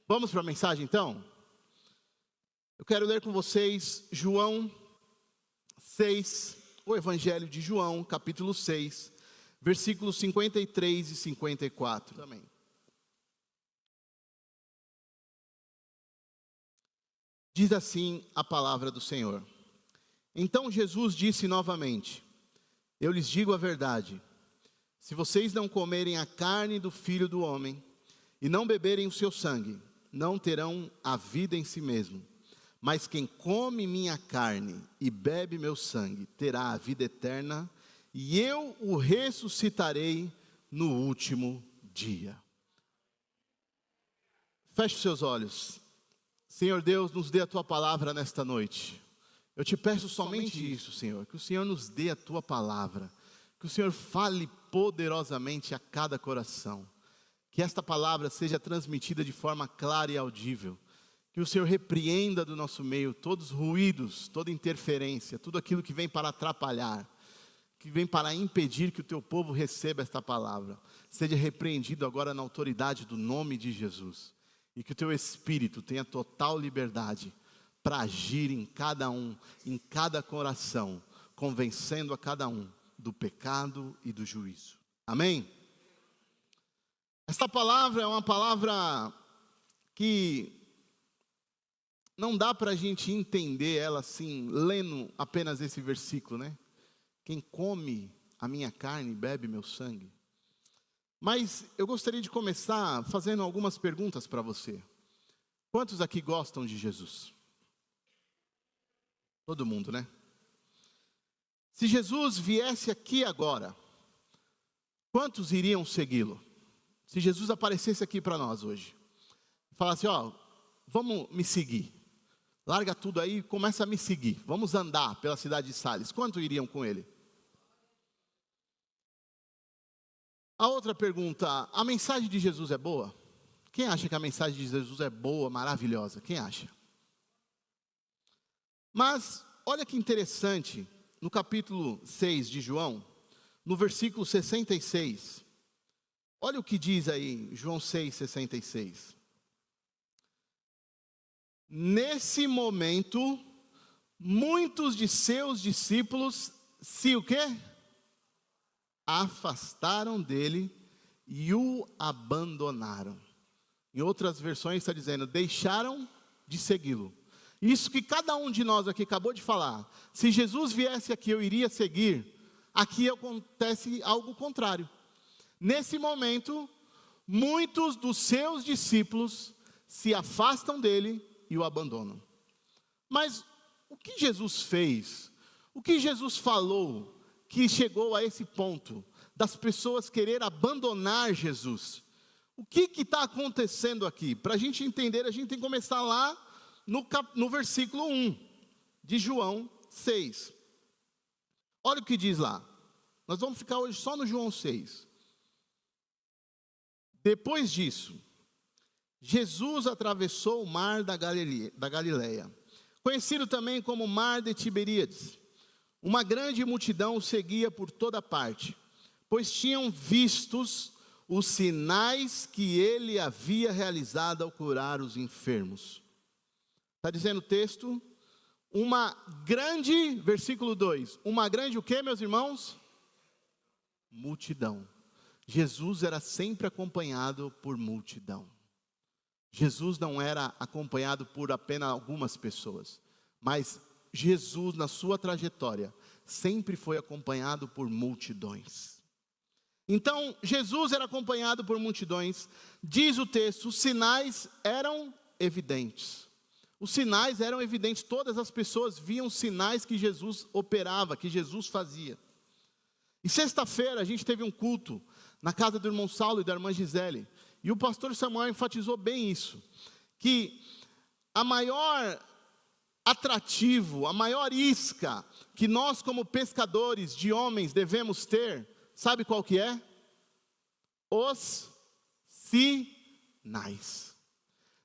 Vamos para a mensagem então? Eu quero ler com vocês João 6, o Evangelho de João, capítulo 6, versículos 53 e 54 também. Diz assim a palavra do Senhor. Então Jesus disse novamente: eu lhes digo a verdade, se vocês não comerem a carne do Filho do Homem e não beberem o seu sangue, não terão a vida em si mesmo. Mas quem come minha carne e bebe meu sangue terá a vida eterna, e eu o ressuscitarei no último dia. Feche seus olhos. Senhor Deus, nos dê a tua palavra nesta noite. Eu te peço somente isso, Senhor, que o Senhor nos dê a tua palavra, que o Senhor fale poderosamente a cada coração, que esta palavra seja transmitida de forma clara e audível, que o Senhor repreenda do nosso meio todos os ruídos, toda interferência, tudo aquilo que vem para atrapalhar, que vem para impedir que o teu povo receba esta palavra, seja repreendido agora na autoridade do nome de Jesus, e que o teu Espírito tenha total liberdade para agir em cada um, em cada coração, convencendo a cada um do pecado e do juízo. Amém? Esta palavra é uma palavra que não dá para a gente entender ela assim, lendo apenas esse versículo, né? Quem come a minha carne e bebe meu sangue. Mas eu gostaria de começar fazendo algumas perguntas para você. Quantos aqui gostam de Jesus? Todo mundo, né? Se Jesus viesse aqui agora, quantos iriam segui-lo? Se Jesus aparecesse aqui para nós hoje, falasse, vamos me seguir. Larga tudo aí e começa a me seguir. Vamos andar pela cidade de Sales. Quantos iriam com ele? A outra pergunta, a mensagem de Jesus é boa? Quem acha que a mensagem de Jesus é boa, maravilhosa? Quem acha? Mas, olha que interessante, no capítulo 6 de João, no versículo 66, olha o que diz aí, João 6, 66. Nesse momento, muitos de seus discípulos o quê? Afastaram dele e o abandonaram. Em outras versões está dizendo, deixaram de segui-lo. Isso que cada um de nós aqui acabou de falar. Se Jesus viesse aqui, eu iria seguir. Aqui acontece algo contrário. Nesse momento, muitos dos seus discípulos se afastam dele e o abandonam. Mas o que Jesus fez? O que Jesus falou que chegou a esse ponto das pessoas querer abandonar Jesus? O que está acontecendo aqui? Para a gente entender, a gente tem que começar lá no versículo 1 de João 6. Olha o que diz lá. Nós vamos ficar hoje só no João 6. Depois disso, Jesus atravessou o mar da Galileia, conhecido também como mar de Tiberíades. Uma grande multidão o seguia por toda parte, pois tinham vistos os sinais que ele havia realizado ao curar os enfermos. Está dizendo o texto, uma grande, versículo 2, uma grande o quê, meus irmãos? Multidão. Jesus era sempre acompanhado por multidão. Jesus não era acompanhado por apenas algumas pessoas, mas Jesus, na sua trajetória, sempre foi acompanhado por multidões. Então, Jesus era acompanhado por multidões, diz o texto, os sinais eram evidentes. Os sinais eram evidentes, todas as pessoas viam os sinais que Jesus operava, que Jesus fazia. E sexta-feira a gente teve um culto na casa do irmão Saulo e da irmã Gisele, e o pastor Samuel enfatizou bem isso, que a maior atrativo, a maior isca que nós como pescadores de homens devemos ter, sabe qual que é? Os sinais.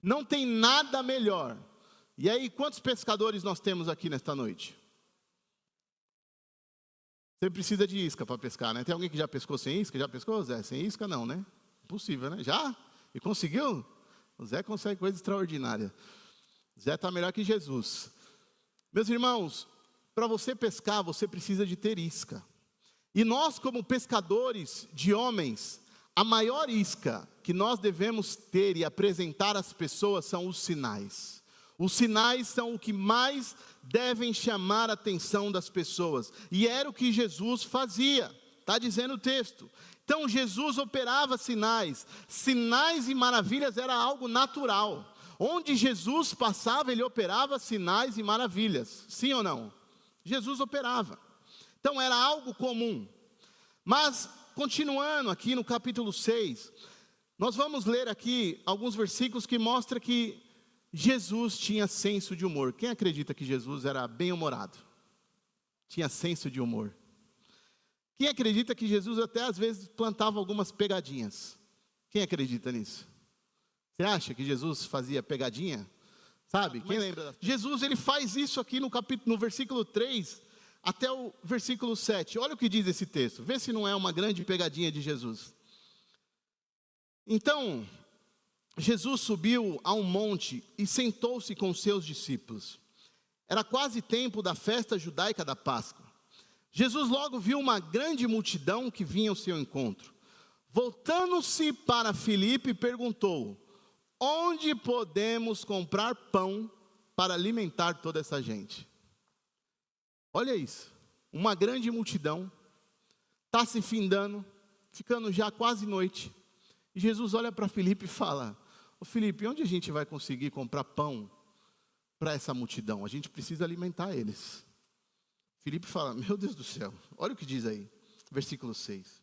Não tem nada melhor. E aí, quantos pescadores nós temos aqui nesta noite? Você precisa de isca para pescar, né? Tem alguém que já pescou sem isca? Já pescou, Zé? Sem isca não, né? Impossível, né? Já? E conseguiu? O Zé consegue coisa extraordinária. O Zé está melhor que Jesus. Meus irmãos, para você pescar, você precisa de ter isca. E nós, como pescadores de homens, a maior isca que nós devemos ter e apresentar às pessoas são os sinais. Os sinais são o que mais devem chamar a atenção das pessoas. E era o que Jesus fazia, está dizendo o texto. Então Jesus operava sinais. Sinais e maravilhas era algo natural. Onde Jesus passava, ele operava sinais e maravilhas. Sim ou não? Jesus operava. Então era algo comum. Mas, continuando aqui no capítulo 6, nós vamos ler aqui alguns versículos que mostram que Jesus tinha senso de humor. Quem acredita que Jesus era bem-humorado? Tinha senso de humor. Quem acredita que Jesus até às vezes plantava algumas pegadinhas? Quem acredita nisso? Você acha que Jesus fazia pegadinha? Sabe? Quem lembra? Jesus, ele faz isso aqui no versículo 3 até o versículo 7. Olha o que diz esse texto. Vê se não é uma grande pegadinha de Jesus. Então, Jesus subiu a um monte e sentou-se com seus discípulos. Era quase tempo da festa judaica da Páscoa. Jesus logo viu uma grande multidão que vinha ao seu encontro. Voltando-se para Filipe, perguntou: onde podemos comprar pão para alimentar toda essa gente? Olha isso, uma grande multidão, está se findando, ficando já quase noite. E Jesus olha para Filipe e fala: ô Filipe, onde a gente vai conseguir comprar pão para essa multidão? A gente precisa alimentar eles. Filipe fala: meu Deus do céu, olha o que diz aí, versículo 6.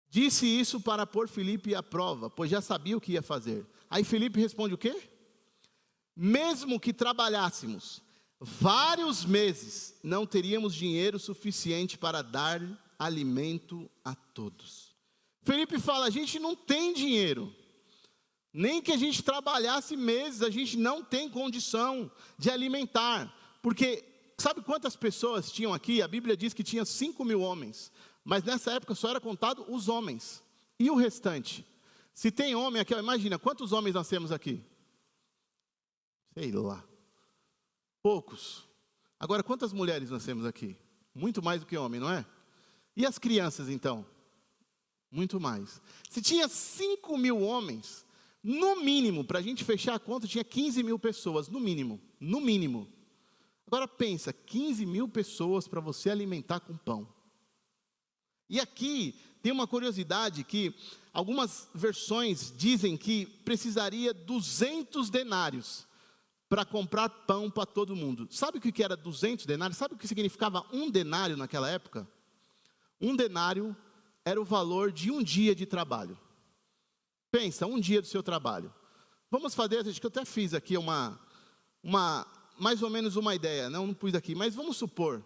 Disse isso para pôr Filipe à prova, pois já sabia o que ia fazer. Aí Filipe responde o quê? Mesmo que trabalhássemos vários meses, não teríamos dinheiro suficiente para dar alimento a todos. Filipe fala: a gente não tem dinheiro. Nem que a gente trabalhasse meses, a gente não tem condição de alimentar. Porque, sabe quantas pessoas tinham aqui? A Bíblia diz que tinha 5.000 homens. Mas nessa época só era contado os homens. E o restante? Se tem homem aqui, imagina, quantos homens nós temos aqui? Sei lá. Poucos. Agora, quantas mulheres nós temos aqui? Muito mais do que homem, não é? E as crianças, então? Muito mais. Se tinha 5.000 homens, no mínimo, para a gente fechar a conta, tinha 15.000 pessoas, no mínimo. No mínimo. Agora pensa, 15.000 pessoas para você alimentar com pão. E aqui tem uma curiosidade que algumas versões dizem que precisaria 200 denários para comprar pão para todo mundo. Sabe o que era 200 denários? Sabe o que significava um denário naquela época? Um denário era o valor de um dia de trabalho. Pensa, um dia do seu trabalho. Vamos fazer, acho que eu até fiz aqui mais ou menos uma ideia, não pus aqui, mas vamos supor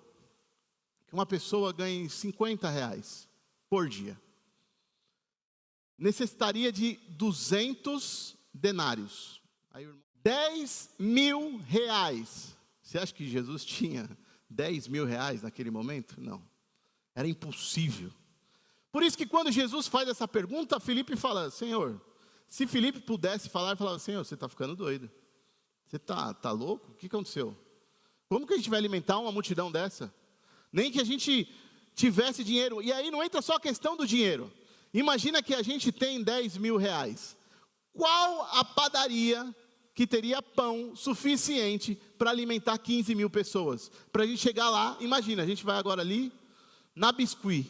que uma pessoa ganhe R$50 por dia. Necessitaria de 200 denários. Aí, 10.000 reais. Você acha que Jesus tinha 10.000 reais naquele momento? Não. Era impossível. Por isso que quando Jesus faz essa pergunta, Filipe fala: Senhor, se Filipe pudesse falar, ele falava: Senhor, você está ficando doido. Você está louco? O que aconteceu? Como que a gente vai alimentar uma multidão dessa? Nem que a gente tivesse dinheiro. E aí não entra só a questão do dinheiro. Imagina que a gente tem 10.000 reais. Qual a padaria que teria pão suficiente para alimentar 15.000 pessoas? Para a gente chegar lá, imagina, a gente vai agora ali na Biscuit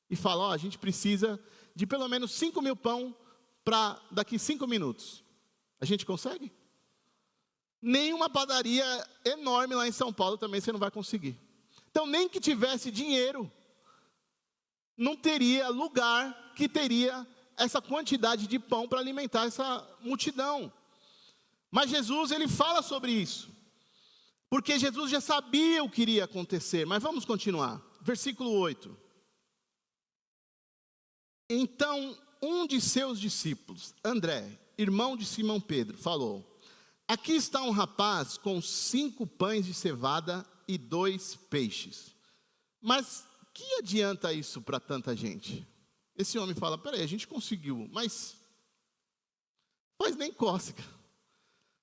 e fala: ó, a gente precisa de pelo menos 5.000 pão para daqui 5 minutos. A gente consegue? Nenhuma padaria enorme lá em São Paulo também você não vai conseguir. Então, nem que tivesse dinheiro, não teria lugar que teria essa quantidade de pão para alimentar essa multidão. Mas Jesus, ele fala sobre isso, porque Jesus já sabia o que iria acontecer. Mas vamos continuar, versículo 8. Então, um de seus discípulos, André, irmão de Simão Pedro, falou: aqui está um rapaz com 5 pães de cevada e 2 peixes. Mas que adianta isso para tanta gente? Esse homem fala: peraí, a gente conseguiu, mas Faz nem cócega.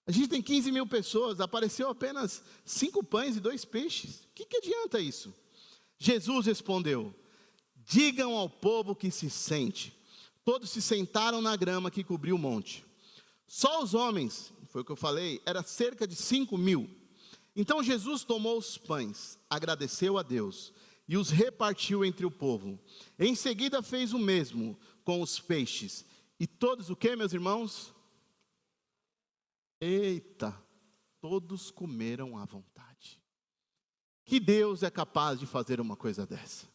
A gente tem 15 mil pessoas, apareceu apenas 5 pães e 2 peixes. O que adianta isso? Jesus respondeu: digam ao povo que se sente. Todos se sentaram na grama que cobriu o monte. Só os homens, foi o que eu falei, era cerca de 5 mil. Então Jesus tomou os pães, agradeceu a Deus e os repartiu entre o povo. Em seguida fez o mesmo com os peixes. E todos o que, meus irmãos? Eita, todos comeram à vontade. Que Deus é capaz de fazer uma coisa dessa?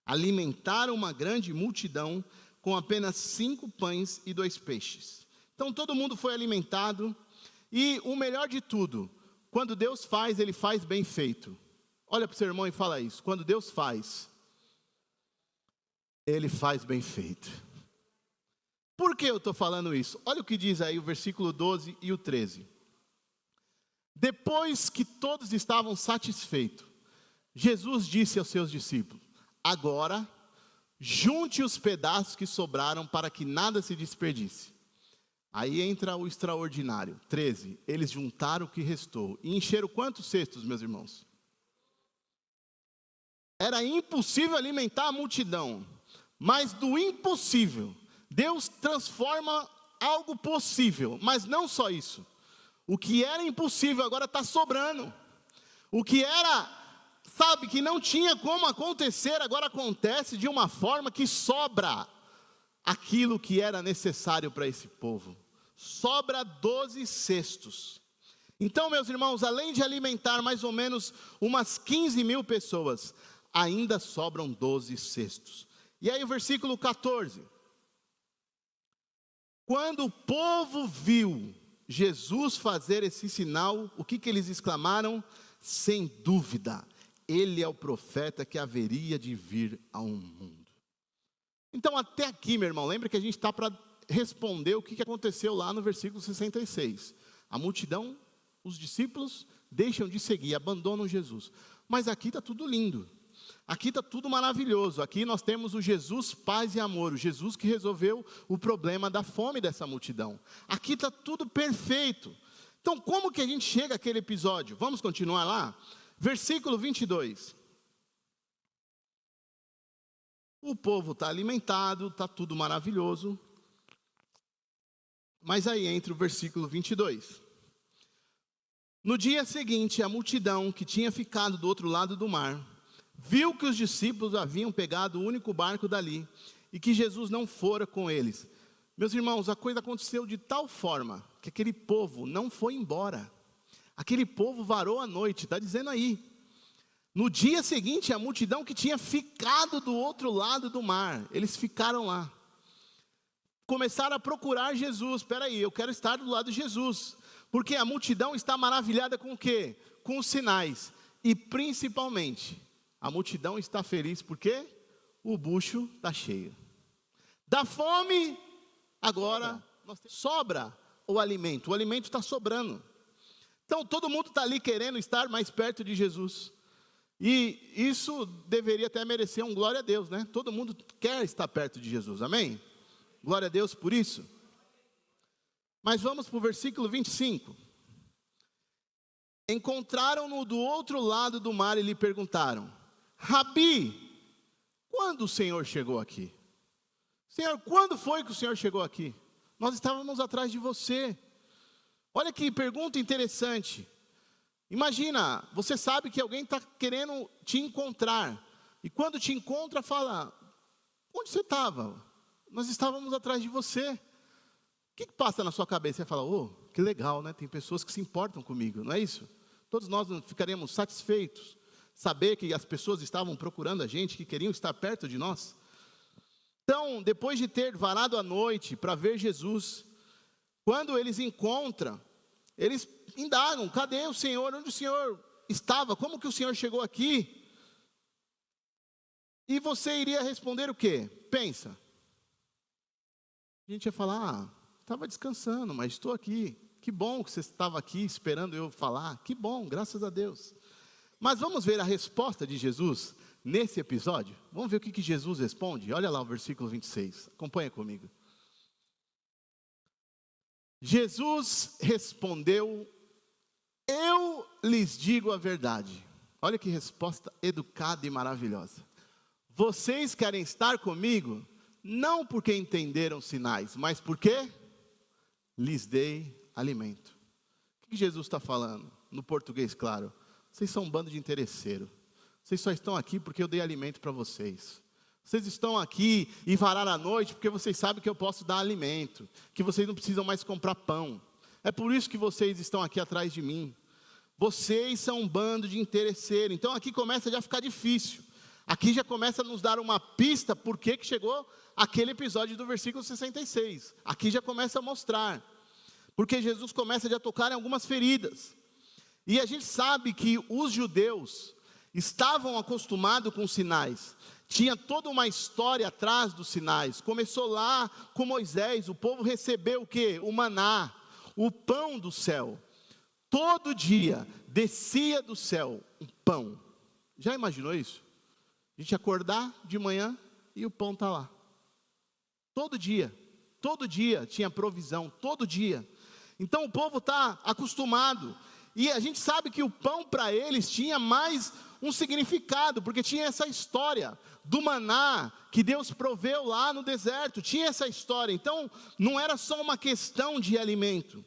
Alimentar uma grande multidão com apenas 5 pães e 2 peixes. Então todo mundo foi alimentado. E o melhor de tudo, quando Deus faz, Ele faz bem feito. Olha para o seu irmão e fala isso. Quando Deus faz, Ele faz bem feito. Por que eu estou falando isso? Olha o que diz aí o versículo 12 e o 13. Depois que todos estavam satisfeitos, Jesus disse aos seus discípulos: agora, junte os pedaços que sobraram para que nada se desperdice. Aí entra o extraordinário. 13. Eles juntaram o que restou. E encheram quantos cestos, meus irmãos? Era impossível alimentar a multidão. Mas do impossível, Deus transforma algo possível. Mas não só isso. O que era impossível agora está sobrando. O que era, que não tinha como acontecer, agora acontece de uma forma que sobra aquilo que era necessário para esse povo. Sobra 12 cestos. Então, meus irmãos, além de alimentar mais ou menos umas 15 mil pessoas, ainda sobram 12 cestos. E aí o versículo 14. Quando o povo viu Jesus fazer esse sinal, o que eles exclamaram? Sem dúvida, ele é o profeta que haveria de vir ao mundo. Então até aqui, meu irmão, lembra que a gente está para responder o que aconteceu lá no versículo 66. A multidão, os discípulos deixam de seguir, abandonam Jesus. Mas aqui está tudo lindo. Aqui está tudo maravilhoso. Aqui nós temos o Jesus paz e amor, o Jesus que resolveu o problema da fome dessa multidão. Aqui está tudo perfeito. Então como que a gente chega àquele episódio? Vamos continuar lá? Versículo 22. O povo está alimentado, está tudo maravilhoso. Mas aí entra o versículo 22. No dia seguinte, a multidão que tinha ficado do outro lado do mar, viu que os discípulos haviam pegado o único barco dali, e que Jesus não fora com eles. Meus irmãos, a coisa aconteceu de tal forma, que aquele povo não foi embora. Aquele povo varou a noite, está dizendo aí. No dia seguinte, a multidão que tinha ficado do outro lado do mar, eles ficaram lá. Começaram a procurar Jesus. Espera aí, eu quero estar do lado de Jesus. Porque a multidão está maravilhada com o quê? Com os sinais. E principalmente, a multidão está feliz porque o bucho está cheio. Da fome, agora sobra o alimento está sobrando. Então todo mundo está ali querendo estar mais perto de Jesus. E isso deveria até merecer um glória a Deus, né? Todo mundo quer estar perto de Jesus, amém? Glória a Deus por isso. Mas vamos para o versículo 25. Encontraram-no do outro lado do mar e lhe perguntaram: Rabi, quando o Senhor chegou aqui? Senhor, quando foi que o Senhor chegou aqui? Nós estávamos atrás de você. Olha que pergunta interessante. Imagina, você sabe que alguém está querendo te encontrar. E quando te encontra, fala: onde você estava? Nós estávamos atrás de você. O que passa na sua cabeça? Você fala: oh, que legal, né? Tem pessoas que se importam comigo, não é isso? Todos nós ficaremos satisfeitos. Saber que as pessoas estavam procurando a gente, que queriam estar perto de nós. Então, depois de ter varado a noite para ver Jesus, quando eles encontram, eles indagam: cadê o Senhor? Onde o Senhor estava? Como que o Senhor chegou aqui? E você iria responder o quê? Pensa. A gente ia falar: estava descansando, mas estou aqui. Que bom que você estava aqui esperando eu falar. Que bom, graças a Deus. Mas vamos ver a resposta de Jesus nesse episódio? Vamos ver o que Jesus responde? Olha lá o versículo 26. Acompanha comigo. Jesus respondeu: eu lhes digo a verdade. Olha que resposta educada e maravilhosa. Vocês querem estar comigo, não porque entenderam sinais, mas porque lhes dei alimento. O que Jesus está falando? No português, claro. Vocês são um bando de interesseiro. Vocês só estão aqui porque eu dei alimento para vocês. Vocês estão aqui e vararam a noite porque vocês sabem que eu posso dar alimento, que vocês não precisam mais comprar pão. É por isso que vocês estão aqui atrás de mim. Vocês são um bando de interesseiros. Então aqui começa já a ficar difícil. Aqui já começa a nos dar uma pista por que chegou aquele episódio do versículo 66. Aqui já começa a mostrar. Porque Jesus começa já a tocar em algumas feridas. E a gente sabe que os judeus estavam acostumados com sinais. Tinha toda uma história atrás dos sinais. Começou lá com Moisés. O povo recebeu o quê? O maná, o pão do céu. Todo dia descia do céu um pão. Já imaginou isso? A gente acordar de manhã e o pão está lá. Todo dia tinha provisão, todo dia. Então o povo está acostumado. E a gente sabe que o pão para eles tinha mais um significado, porque tinha essa história do maná que Deus proveu lá no deserto. Tinha essa história, então não era só uma questão de alimento.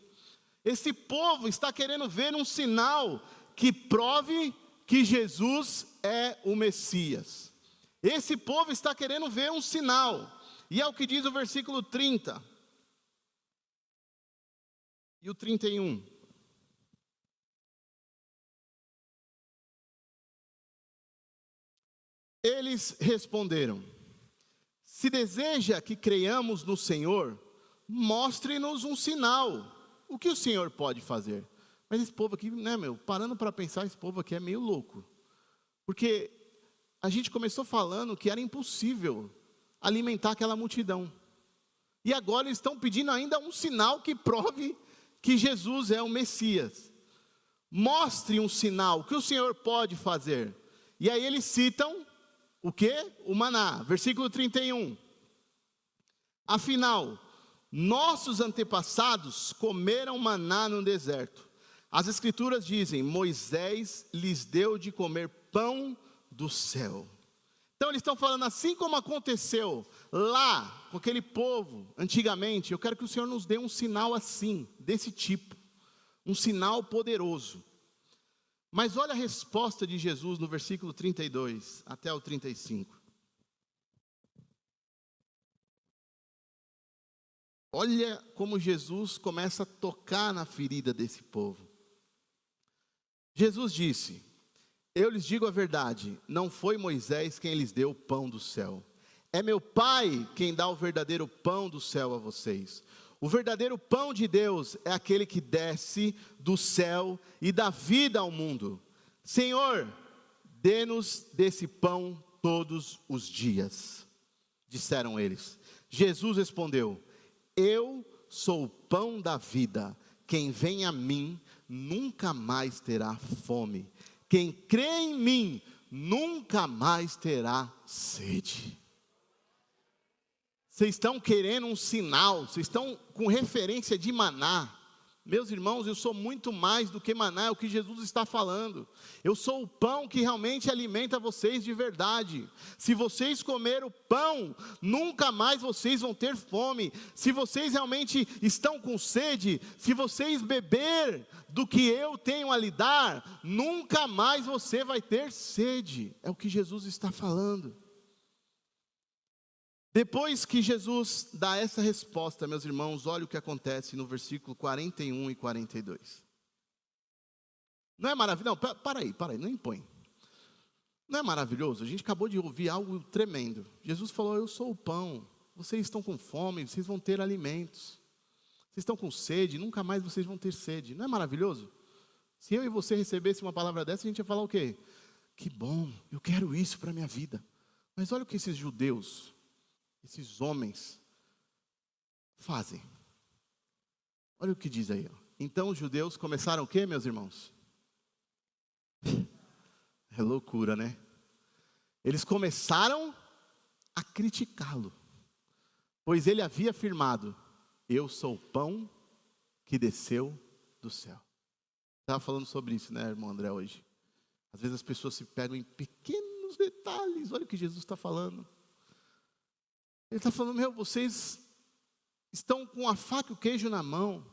Esse povo está querendo ver um sinal que prove que Jesus é o Messias. Esse povo está querendo ver um sinal. E é o que diz o versículo 30 e o 31. Eles responderam: se deseja que creiamos no Senhor, mostre-nos um sinal. O que o Senhor pode fazer? Mas esse povo aqui, né, parando para pensar, esse povo aqui é meio louco. Porque a gente começou falando que era impossível alimentar aquela multidão. E agora eles estão pedindo ainda um sinal que prove que Jesus é o Messias. Mostre um sinal, o que o Senhor pode fazer? E aí eles citam o quê? O maná, versículo 31. Afinal, nossos antepassados comeram maná no deserto. As escrituras dizem: Moisés lhes deu de comer pão do céu. Então eles estão falando, assim como aconteceu lá com aquele povo antigamente, eu quero que o Senhor nos dê um sinal assim, desse tipo, um sinal poderoso. Mas olha a resposta de Jesus no versículo 32 até o 35. Olha como Jesus começa a tocar na ferida desse povo. Jesus disse: eu lhes digo a verdade, não foi Moisés quem lhes deu o pão do céu. É meu Pai quem dá o verdadeiro pão do céu a vocês. O verdadeiro pão de Deus é aquele que desce do céu e dá vida ao mundo. Senhor, dê-nos desse pão todos os dias, disseram eles. Jesus respondeu: eu sou o pão da vida. Quem vem a mim nunca mais terá fome. Quem crê em mim nunca mais terá sede. Vocês estão querendo um sinal, vocês estão com referência de maná. Meus irmãos, eu sou muito mais do que maná, é o que Jesus está falando. Eu sou o pão que realmente alimenta vocês de verdade. Se vocês comerem o pão, nunca mais vocês vão ter fome. Se vocês realmente estão com sede, se vocês beber do que eu tenho a lhe dar, nunca mais você vai ter sede. É o que Jesus está falando. Depois que Jesus dá essa resposta, meus irmãos, olha o que acontece no versículo 41 e 42. Não é maravilhoso? Não, para aí, não impõe. Não é maravilhoso? A gente acabou de ouvir algo tremendo. Jesus falou: eu sou o pão, vocês estão com fome, vocês vão ter alimentos. Vocês estão com sede, nunca mais vocês vão ter sede. Não é maravilhoso? Se eu e você recebesse uma palavra dessa, a gente ia falar o quê? Que bom, eu quero isso para a minha vida. Mas olha o que esses judeus, esses homens fazem. Olha o que diz aí. Então os judeus começaram o quê, meus irmãos? É loucura, né? Eles começaram a criticá-lo, pois ele havia afirmado: eu sou o pão que desceu do céu. Estava falando sobre isso, né, irmão André, hoje. Às vezes as pessoas se pegam em pequenos detalhes. Olha o que Jesus está falando. Ele está falando, vocês estão com a faca e o queijo na mão.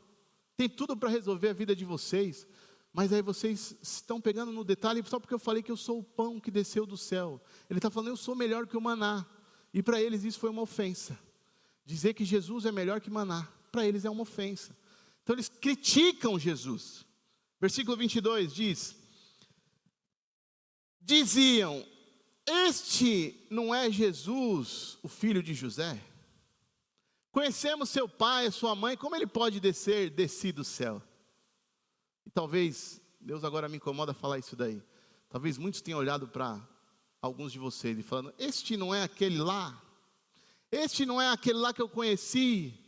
Tem tudo para resolver a vida de vocês. Mas aí vocês estão pegando no detalhe só porque eu falei que eu sou o pão que desceu do céu. Ele está falando, eu sou melhor que o maná. E para eles isso foi uma ofensa. Dizer que Jesus é melhor que maná, para eles é uma ofensa. Então eles criticam Jesus. Versículo 22 diz: diziam, este não é Jesus, o filho de José? Conhecemos seu pai, sua mãe, como ele pode descer do céu? E talvez, Deus agora me incomoda falar isso daí. Talvez muitos tenham olhado para alguns de vocês e falando, este não é aquele lá? Este não é aquele lá que eu conheci?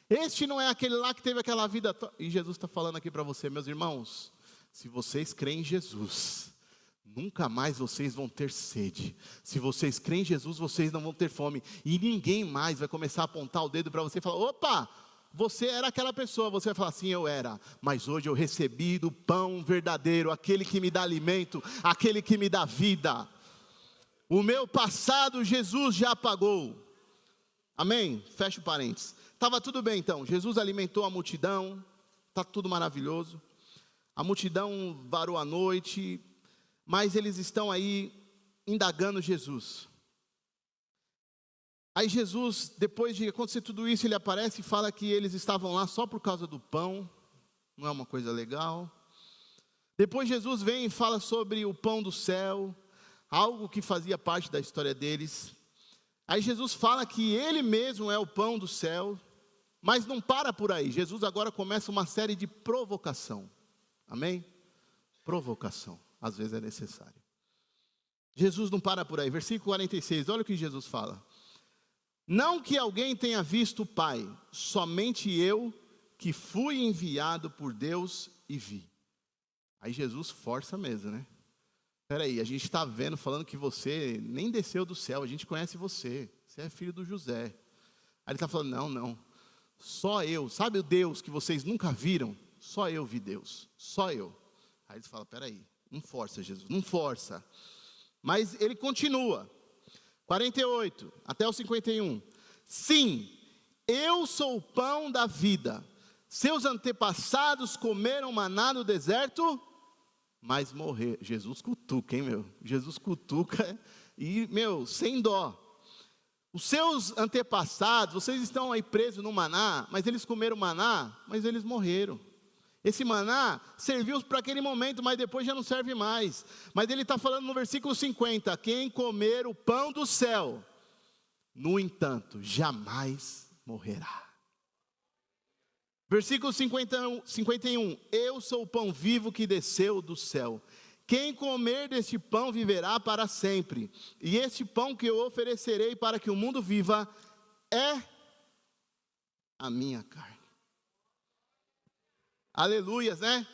Este não é aquele lá que teve aquela vida... E Jesus está falando aqui para você, meus irmãos, se vocês creem em Jesus, nunca mais vocês vão ter sede. Se vocês creem em Jesus, vocês não vão ter fome. E ninguém mais vai começar a apontar o dedo para você e falar, opa, você era aquela pessoa. Você vai falar assim, eu era, mas hoje eu recebi do pão verdadeiro, aquele que me dá alimento, aquele que me dá vida. O meu passado Jesus já pagou. Amém? Fecha o parênteses. Estava tudo bem então, Jesus alimentou a multidão, está tudo maravilhoso. A multidão varou a noite, mas eles estão aí indagando Jesus. Aí Jesus, depois de acontecer tudo isso, ele aparece e fala que eles estavam lá só por causa do pão. Não é uma coisa legal. Depois Jesus vem e fala sobre o pão do céu, algo que fazia parte da história deles. Aí Jesus fala que ele mesmo é o pão do céu, mas não para por aí. Jesus agora começa uma série de provocação. Amém? Provocação, às vezes é necessário. Jesus não para por aí. Versículo 46, olha o que Jesus fala. Não que alguém tenha visto o Pai, somente eu que fui enviado por Deus e vi. Aí Jesus força mesmo, né? Espera aí, a gente está vendo, falando que você nem desceu do céu, a gente conhece você. Você é filho do José. Aí ele está falando, não. Só eu, sabe o Deus que vocês nunca viram? Só eu vi Deus, só eu. Aí eles falam, espera aí, não força Jesus, não força. Mas ele continua, 48 até o 51. Sim, eu sou o pão da vida. Seus antepassados comeram maná no deserto, mas morreram. Jesus cutuca, hein, meu? Jesus cutuca e, sem dó. Os seus antepassados, vocês estão aí presos no maná, mas eles comeram maná, mas eles morreram. Esse maná serviu para aquele momento, mas depois já não serve mais. Mas ele está falando no versículo 50, quem comer o pão do céu, no entanto, jamais morrerá. Versículo 51, eu sou o pão vivo que desceu do céu. Quem comer deste pão viverá para sempre. E este pão que eu oferecerei para que o mundo viva é a minha carne. Aleluias, né?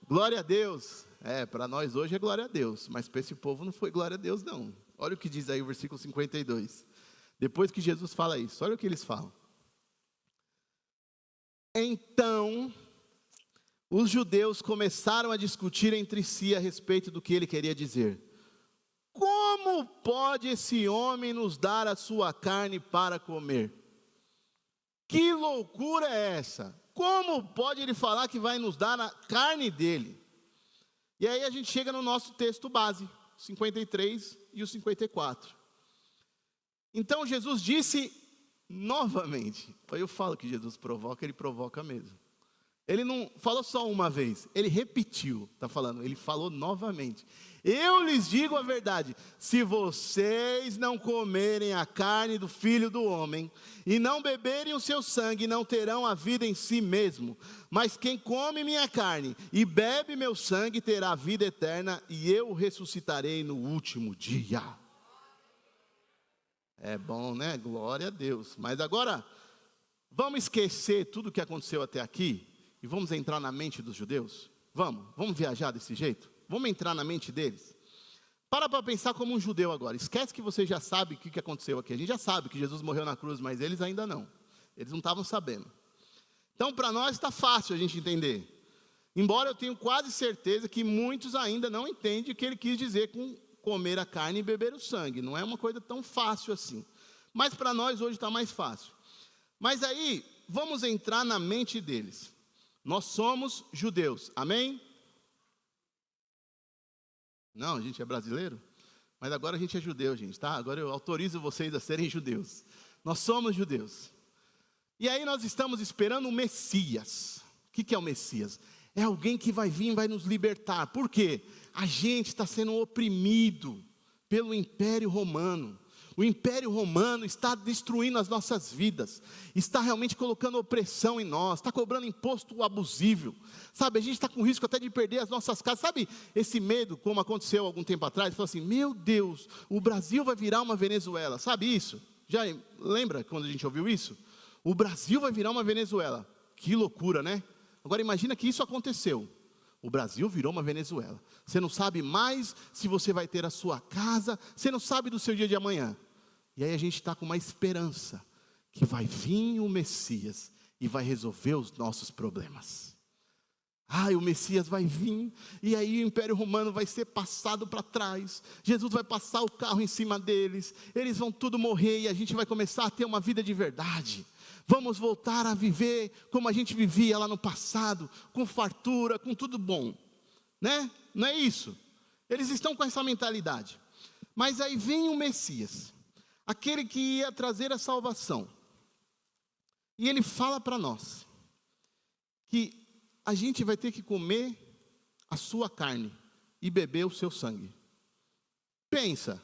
Glória a Deus. Para nós hoje é glória a Deus, mas para esse povo não foi glória a Deus não. Olha o que diz aí o versículo 52. Depois que Jesus fala isso, olha o que eles falam. Então, os judeus começaram a discutir entre si a respeito do que ele queria dizer. Como pode esse homem nos dar a sua carne para comer? Que loucura é essa? Como pode ele falar que vai nos dar a carne dele? E aí a gente chega no nosso texto base, 53 e o 54. Então Jesus disse novamente. Eu falo que Jesus provoca, ele provoca mesmo. Ele não falou só uma vez, ele repetiu, está falando, ele falou novamente. Eu lhes digo a verdade, se vocês não comerem a carne do Filho do Homem, e não beberem o seu sangue, não terão a vida em si mesmo. Mas quem come minha carne e bebe meu sangue, terá a vida eterna, e eu o ressuscitarei no último dia. É bom, né? Glória a Deus. Mas agora, vamos esquecer tudo o que aconteceu até aqui, e vamos entrar na mente dos judeus? Vamos viajar desse jeito? Vamos entrar na mente deles? Para pensar como um judeu agora. Esquece que você já sabe o que aconteceu aqui. A gente já sabe que Jesus morreu na cruz, mas eles ainda não. Eles não estavam sabendo. Então, para nós está fácil a gente entender. Embora eu tenha quase certeza que muitos ainda não entendem o que ele quis dizer com comer a carne e beber o sangue. Não é uma coisa tão fácil assim. Mas para nós hoje está mais fácil. Mas aí, vamos entrar na mente deles. Nós somos judeus, amém? Não, a gente é brasileiro? Mas agora a gente é judeu, gente, tá? Agora eu autorizo vocês a serem judeus. Nós somos judeus. E aí nós estamos esperando o Messias. O que é o Messias? É alguém que vai vir e vai nos libertar. Por quê? A gente está sendo oprimido pelo Império Romano. O Império Romano está destruindo as nossas vidas, está realmente colocando opressão em nós, está cobrando imposto abusivo, sabe, a gente está com risco até de perder as nossas casas, sabe, esse medo, como aconteceu algum tempo atrás, falou assim, meu Deus, o Brasil vai virar uma Venezuela, sabe isso? Já lembra quando a gente ouviu isso? O Brasil vai virar uma Venezuela, que loucura, né? Agora imagina que isso aconteceu. O Brasil virou uma Venezuela. Você não sabe mais se você vai ter a sua casa, você não sabe do seu dia de amanhã. E aí a gente está com uma esperança que vai vir o Messias e vai resolver os nossos problemas. O Messias vai vir e aí o Império Romano vai ser passado para trás. Jesus vai passar o carro em cima deles. Eles vão tudo morrer e a gente vai começar a ter uma vida de verdade. Vamos voltar a viver como a gente vivia lá no passado, com fartura, com tudo bom, né? Não é isso? Eles estão com essa mentalidade. Mas aí vem o Messias, aquele que ia trazer a salvação. E ele fala para nós que a gente vai ter que comer a sua carne e beber o seu sangue. Pensa.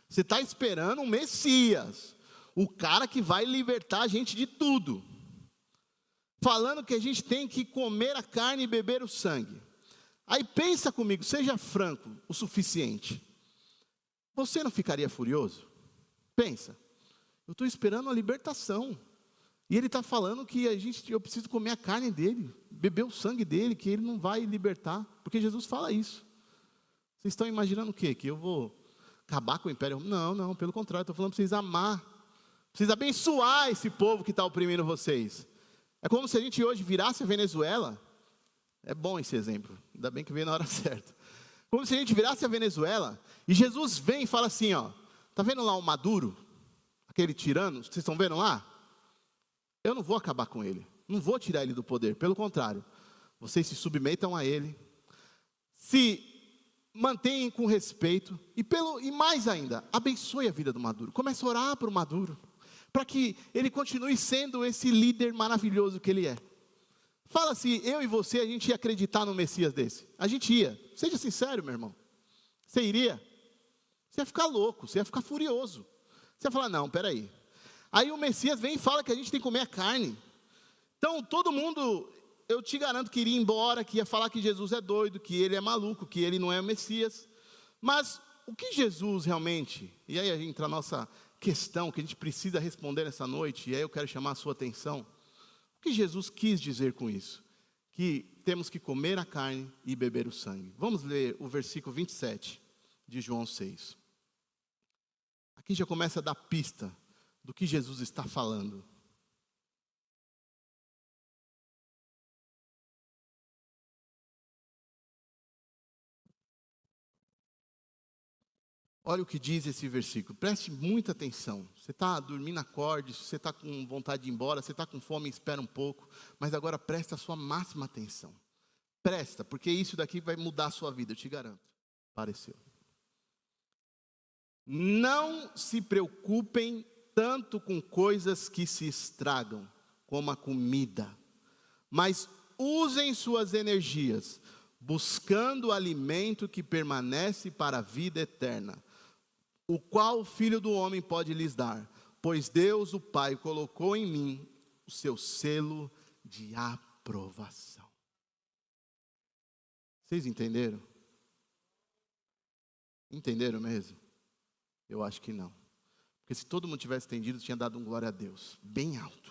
Você está esperando um Messias, o cara que vai libertar a gente de tudo, falando que a gente tem que comer a carne e beber o sangue. Aí pensa comigo, seja franco o suficiente. Você não ficaria furioso? Pensa, eu estou esperando a libertação, e ele está falando que eu preciso comer a carne dele, beber o sangue dele, que ele não vai libertar, porque Jesus fala isso. Vocês estão imaginando o quê? Que eu vou acabar com o Império? Não, pelo contrário, estou falando para vocês amar, precisa abençoar esse povo que está oprimindo vocês. É como se a gente hoje virasse a Venezuela. É bom esse exemplo, ainda bem que veio na hora certa. Como se a gente virasse a Venezuela, e Jesus vem e fala assim, está vendo lá o Maduro, aquele tirano, vocês estão vendo lá? Eu não vou acabar com ele, não vou tirar ele do poder, pelo contrário, vocês se submetam a ele, se mantenham com respeito, e mais ainda, abençoe a vida do Maduro, comece a orar para o Maduro, para que ele continue sendo esse líder maravilhoso que ele é. Fala se eu e você, a gente ia acreditar no Messias desse. A gente ia. Seja sincero, meu irmão. Você iria? Você ia ficar louco, você ia ficar furioso. Você ia falar, não, peraí. Aí o Messias vem e fala que a gente tem que comer a carne. Então, todo mundo, eu te garanto que iria embora, que ia falar que Jesus é doido, que ele é maluco, que ele não é o Messias. Mas o que Jesus realmente, e aí entra a nossa questão que a gente precisa responder nessa noite, e aí eu quero chamar a sua atenção. O que Jesus quis dizer com isso? Que temos que comer a carne e beber o sangue. Vamos ler o versículo 27 de João 6. Aqui já começa a dar pista do que Jesus está falando. Olha o que diz esse versículo, preste muita atenção. Você está dormindo, acorde, se você está com vontade de ir embora, você está com fome, espera um pouco, mas agora presta a sua máxima atenção. Presta, porque isso daqui vai mudar a sua vida, eu te garanto. Pareceu. Não se preocupem tanto com coisas que se estragam, como a comida, mas usem suas energias, buscando o alimento que permanece para a vida eterna, o qual o Filho do Homem pode lhes dar, pois Deus, o Pai, colocou em mim o seu selo de aprovação. Vocês entenderam? Entenderam mesmo? Eu acho que não. Porque se todo mundo tivesse entendido, tinha dado um glória a Deus, bem alto.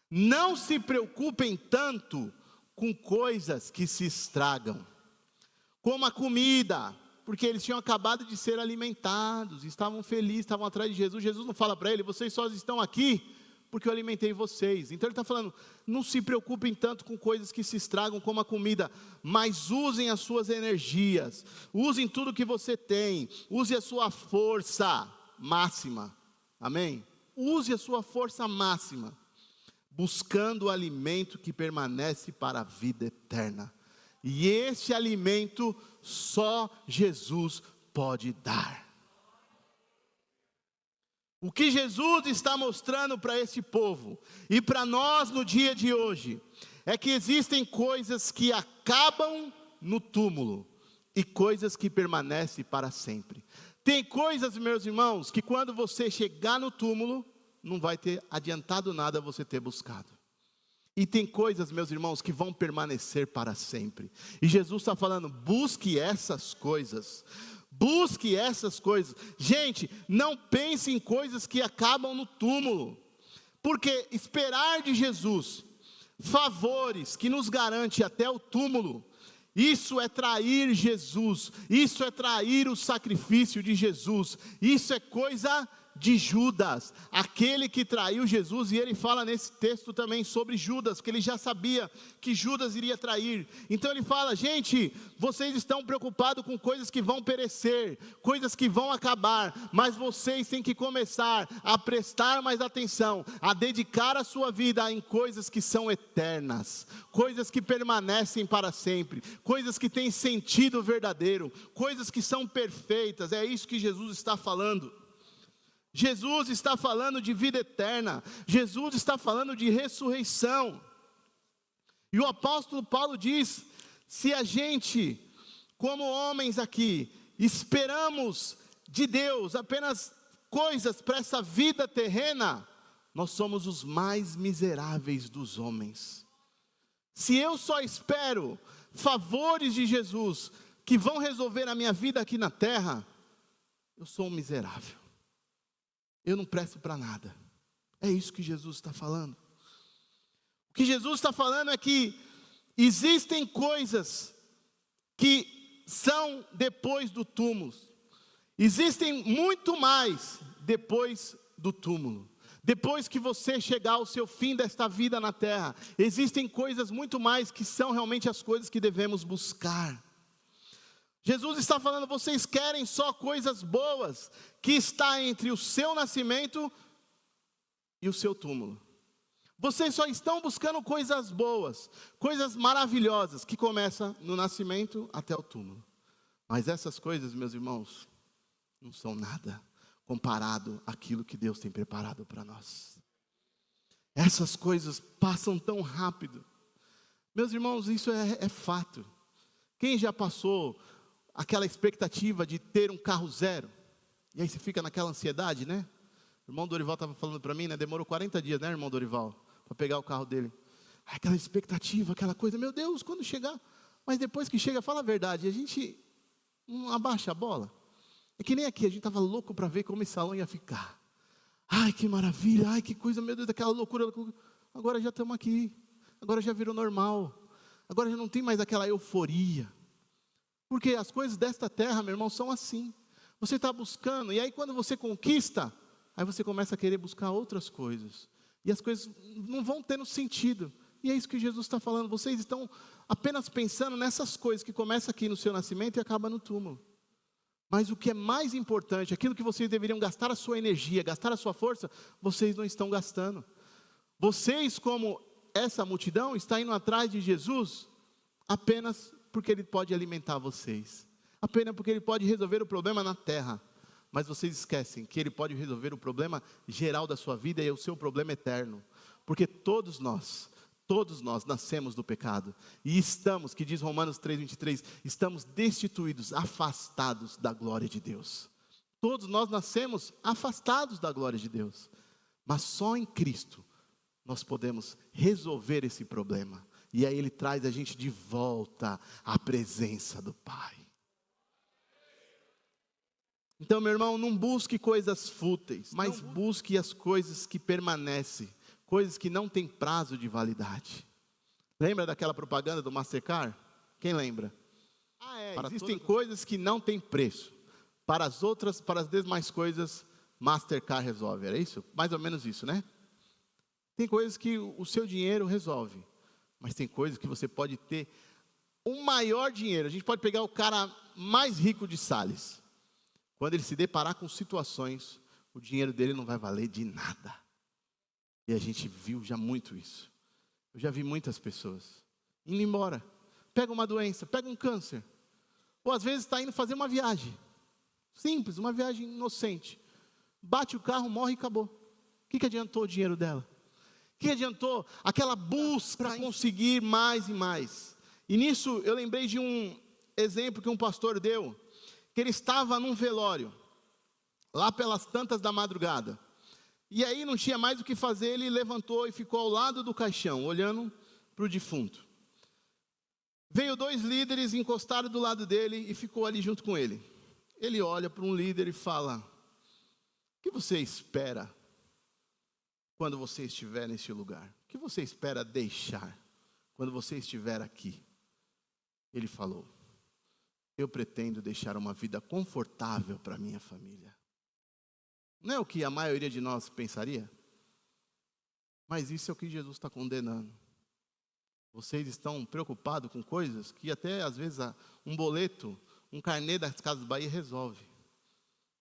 Não se preocupem tanto com coisas que se estragam, como a comida, porque eles tinham acabado de ser alimentados, estavam felizes, estavam atrás de Jesus. Jesus não fala para ele, vocês só estão aqui porque eu alimentei vocês. Então ele está falando, não se preocupem tanto com coisas que se estragam como a comida, mas usem as suas energias, usem tudo que você tem, use a sua força máxima, amém? Use a sua força máxima, buscando o alimento que permanece para a vida eterna, e esse alimento só Jesus pode dar. O que Jesus está mostrando para esse povo e para nós no dia de hoje é que existem coisas que acabam no túmulo e coisas que permanecem para sempre. Tem coisas, meus irmãos, que quando você chegar no túmulo, não vai ter adiantado nada você ter buscado. E tem coisas, meus irmãos, que vão permanecer para sempre. E Jesus está falando, busque essas coisas. Busque essas coisas. Gente, não pense em coisas que acabam no túmulo. Porque esperar de Jesus favores que nos garante até o túmulo, isso é trair Jesus. Isso é trair o sacrifício de Jesus. Isso é coisa de Judas, aquele que traiu Jesus, e ele fala nesse texto também sobre Judas, porque ele já sabia que Judas iria trair. Então ele fala, gente, vocês estão preocupados com coisas que vão perecer, coisas que vão acabar, mas vocês têm que começar a prestar mais atenção, a dedicar a sua vida em coisas que são eternas, coisas que permanecem para sempre, coisas que têm sentido verdadeiro, coisas que são perfeitas. É isso que Jesus está falando. Jesus está falando de vida eterna, Jesus está falando de ressurreição. E o apóstolo Paulo diz, se a gente, como homens aqui, esperamos de Deus apenas coisas para essa vida terrena, nós somos os mais miseráveis dos homens. Se eu só espero favores de Jesus, que vão resolver a minha vida aqui na terra, eu sou um miserável. Eu não presto para nada. É isso que Jesus está falando. O que Jesus está falando é que existem coisas que são depois do túmulo. Existem muito mais depois do túmulo. Depois que você chegar ao seu fim desta vida na terra, existem coisas muito mais que são realmente as coisas que devemos buscar. Jesus está falando, vocês querem só coisas boas, que está entre o seu nascimento e o seu túmulo. Vocês só estão buscando coisas boas, coisas maravilhosas, que começam no nascimento até o túmulo. Mas essas coisas, meus irmãos, não são nada comparado àquilo que Deus tem preparado para nós. Essas coisas passam tão rápido. Meus irmãos, isso é fato. Quem já passou aquela expectativa de ter um carro zero, e aí você fica naquela ansiedade, né? O irmão Dorival estava falando para mim, né? Demorou 40 dias, né, irmão Dorival, para pegar o carro dele. Aquela expectativa, aquela coisa, meu Deus, quando chegar? Mas depois que chega, fala a verdade, a gente não abaixa a bola. É que nem aqui, a gente estava louco para ver como esse salão ia ficar. Ai, que maravilha, ai, que coisa, meu Deus, daquela loucura. Agora já estamos aqui, agora já virou normal, agora já não tem mais aquela euforia. Porque as coisas desta terra, meu irmão, são assim. Você está buscando, e aí quando você conquista, aí você começa a querer buscar outras coisas. E as coisas não vão tendo sentido. E é isso que Jesus está falando. Vocês estão apenas pensando nessas coisas que começam aqui no seu nascimento e acabam no túmulo. Mas o que é mais importante, aquilo que vocês deveriam gastar a sua energia, gastar a sua força, vocês não estão gastando. Vocês, como essa multidão, estão indo atrás de Jesus apenas porque Ele pode alimentar vocês, apenas porque Ele pode resolver o problema na terra, mas vocês esquecem que Ele pode resolver o problema geral da sua vida e o seu problema eterno, porque todos nós nascemos do pecado, e estamos, que diz Romanos 3:23, estamos destituídos, afastados da glória de Deus. Todos nós nascemos afastados da glória de Deus, mas só em Cristo nós podemos resolver esse problema. E aí Ele traz a gente de volta à presença do Pai. Então, meu irmão, não busque coisas fúteis, mas busque as coisas que permanecem, coisas que não têm prazo de validade. Lembra daquela propaganda do Mastercard? Quem lembra? Existem coisas que não têm preço. Para as outras, para as demais coisas, Mastercard resolve. Era isso? Mais ou menos isso, né? Tem coisas que o seu dinheiro resolve, mas tem coisas que você pode ter o maior dinheiro. A gente pode pegar o cara mais rico de Sales. Quando ele se deparar com situações, o dinheiro dele não vai valer de nada. E a gente viu já muito isso. Eu já vi muitas pessoas indo embora. Pega uma doença, pega um câncer. Ou às vezes está indo fazer uma viagem. Simples, uma viagem inocente. Bate o carro, morre e acabou. O que adiantou o dinheiro dela? O que adiantou aquela busca para conseguir mais e mais? E nisso eu lembrei de um exemplo que um pastor deu, que ele estava num velório, lá pelas tantas da madrugada. E aí não tinha mais o que fazer, ele levantou e ficou ao lado do caixão, olhando para o defunto. Veio 2 líderes, encostaram do lado dele e ficou ali junto com ele. Ele olha para um líder e fala: o que você espera quando você estiver neste lugar? O que você espera deixar quando você estiver aqui? Ele falou: eu pretendo deixar uma vida confortável para minha família. Não é o que a maioria de nós pensaria? Mas isso é o que Jesus está condenando. Vocês estão preocupados com coisas que até às vezes um boleto, um carnê das Casas Bahia resolve.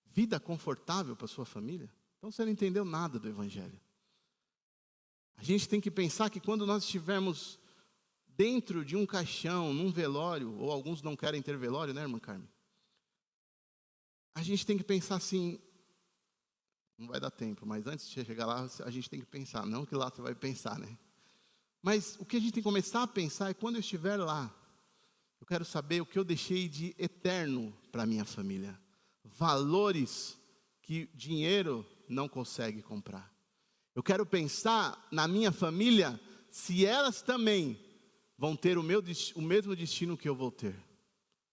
Vida confortável para sua família? Então você não entendeu nada do Evangelho. A gente tem que pensar que quando nós estivermos dentro de um caixão, num velório, ou alguns não querem ter velório, né, irmã Carmen? A gente tem que pensar assim, não vai dar tempo, mas antes de chegar lá, a gente tem que pensar, não que lá você vai pensar, né? Mas o que a gente tem que começar a pensar é quando eu estiver lá, eu quero saber o que eu deixei de eterno para a minha família. Valores que dinheiro não consegue comprar. Eu quero pensar na minha família, se elas também vão ter o mesmo destino que eu vou ter.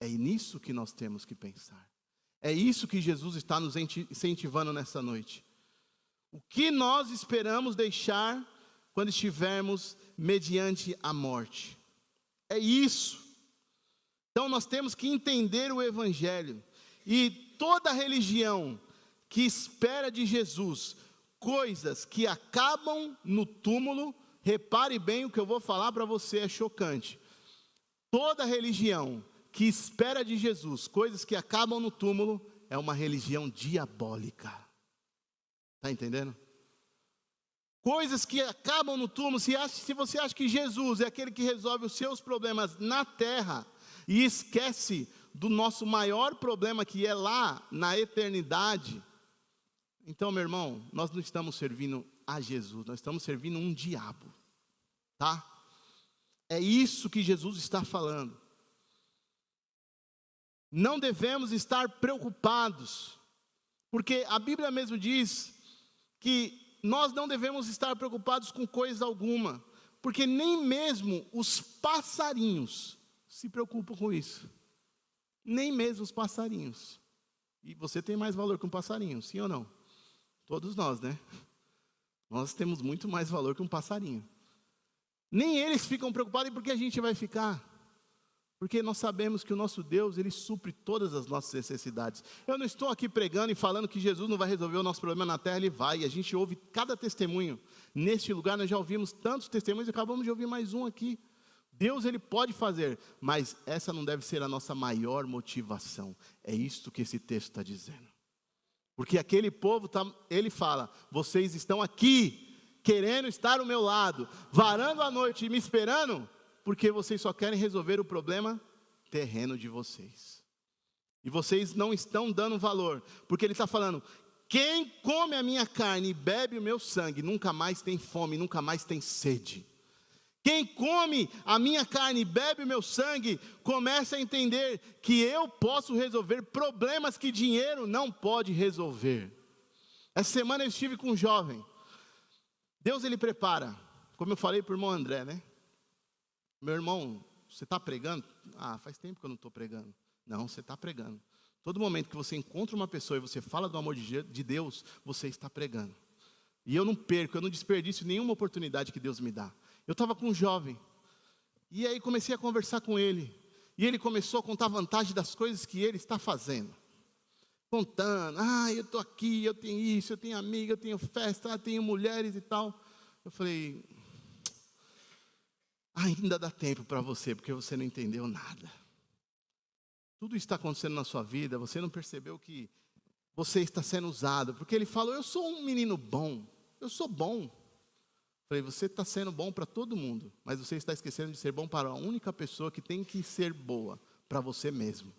É nisso que nós temos que pensar. É isso que Jesus está nos incentivando nessa noite. O que nós esperamos deixar quando estivermos mediante a morte? É isso. Então nós temos que entender o Evangelho. E toda religião que espera de Jesus coisas que acabam no túmulo, repare bem o que eu vou falar para você, é chocante. Toda religião que espera de Jesus coisas que acabam no túmulo é uma religião diabólica. Está entendendo? Coisas que acabam no túmulo, se você acha que Jesus é aquele que resolve os seus problemas na terra e esquece do nosso maior problema que é lá na eternidade, então, meu irmão, nós não estamos servindo a Jesus, nós estamos servindo um diabo, tá? É isso que Jesus está falando. Não devemos estar preocupados, porque a Bíblia mesmo diz que nós não devemos estar preocupados com coisa alguma, porque nem mesmo os passarinhos se preocupam com isso. Nem mesmo os passarinhos. E você tem mais valor que um passarinho, sim ou não? Todos nós, né? Nós temos muito mais valor que um passarinho. Nem eles ficam preocupados, e por que a gente vai ficar? Porque nós sabemos que o nosso Deus, Ele supre todas as nossas necessidades. Eu não estou aqui pregando e falando que Jesus não vai resolver o nosso problema na terra, Ele vai. E a gente ouve cada testemunho. Neste lugar nós já ouvimos tantos testemunhos e acabamos de ouvir mais um aqui. Deus, Ele pode fazer, mas essa não deve ser a nossa maior motivação. É isto que esse texto está dizendo. Porque aquele povo, ele fala, vocês estão aqui, querendo estar ao meu lado, varando a noite e me esperando, porque vocês só querem resolver o problema terreno de vocês. E vocês não estão dando valor, porque ele está falando, quem come a minha carne e bebe o meu sangue, nunca mais tem fome, nunca mais tem sede. Quem come a minha carne e bebe o meu sangue, começa a entender que eu posso resolver problemas que dinheiro não pode resolver. Essa semana eu estive com um jovem. Deus, Ele prepara, como eu falei para o irmão André, né? Meu irmão, você está pregando? Ah, faz tempo que eu não estou pregando. Não, você está pregando. Todo momento que você encontra uma pessoa e você fala do amor de Deus, você está pregando. E eu não perco, eu não desperdiço nenhuma oportunidade que Deus me dá. Eu estava com um jovem, e aí comecei a conversar com ele, e ele começou a contar vantagem das coisas que ele está fazendo. Contando, eu estou aqui, eu tenho isso, eu tenho amiga, eu tenho festa, eu tenho mulheres e tal. Eu falei, ainda dá tempo para você, porque você não entendeu nada. Tudo está acontecendo na sua vida, você não percebeu que você está sendo usado. Porque ele falou, eu sou um menino bom, eu sou bom. Eu falei, você está sendo bom para todo mundo, mas você está esquecendo de ser bom para a única pessoa que tem que ser boa, para você mesmo.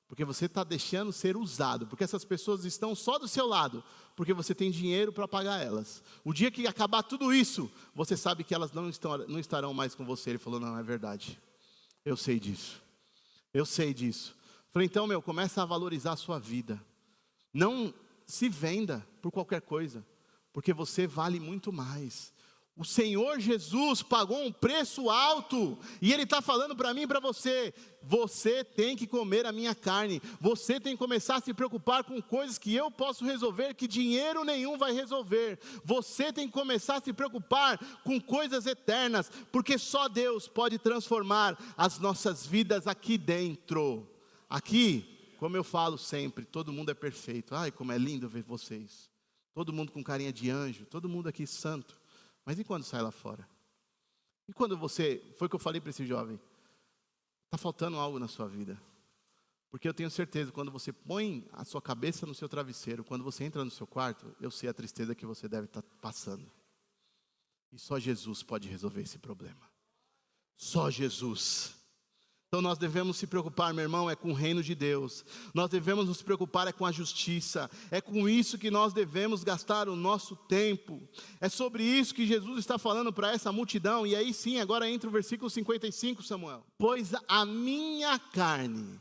Porque você está deixando ser usado, porque essas pessoas estão só do seu lado, porque você tem dinheiro para pagar elas. O dia que acabar tudo isso, você sabe que elas não estarão mais com você. Ele falou, não, é verdade, eu sei disso, eu sei disso. Falei, então começa a valorizar a sua vida. Não se venda por qualquer coisa, porque você vale muito mais. O Senhor Jesus pagou um preço alto, e Ele está falando para mim e para você, você tem que comer a minha carne, você tem que começar a se preocupar com coisas que eu posso resolver, que dinheiro nenhum vai resolver. Você tem que começar a se preocupar com coisas eternas, porque só Deus pode transformar as nossas vidas aqui dentro. Aqui, como eu falo sempre, todo mundo é perfeito. Ai, como é lindo ver vocês, todo mundo com carinha de anjo, todo mundo aqui santo. Mas e quando sai lá fora? E quando você, foi o que eu falei para esse jovem, está faltando algo na sua vida. Porque eu tenho certeza, quando você põe a sua cabeça no seu travesseiro, quando você entra no seu quarto, eu sei a tristeza que você deve estar passando. E só Jesus pode resolver esse problema. Só Jesus. Então nós devemos se preocupar, meu irmão, é com o reino de Deus. Nós devemos nos preocupar é com a justiça. É com isso que nós devemos gastar o nosso tempo. É sobre isso que Jesus está falando para essa multidão. E aí sim, agora entra o versículo 55, Samuel. Pois a minha carne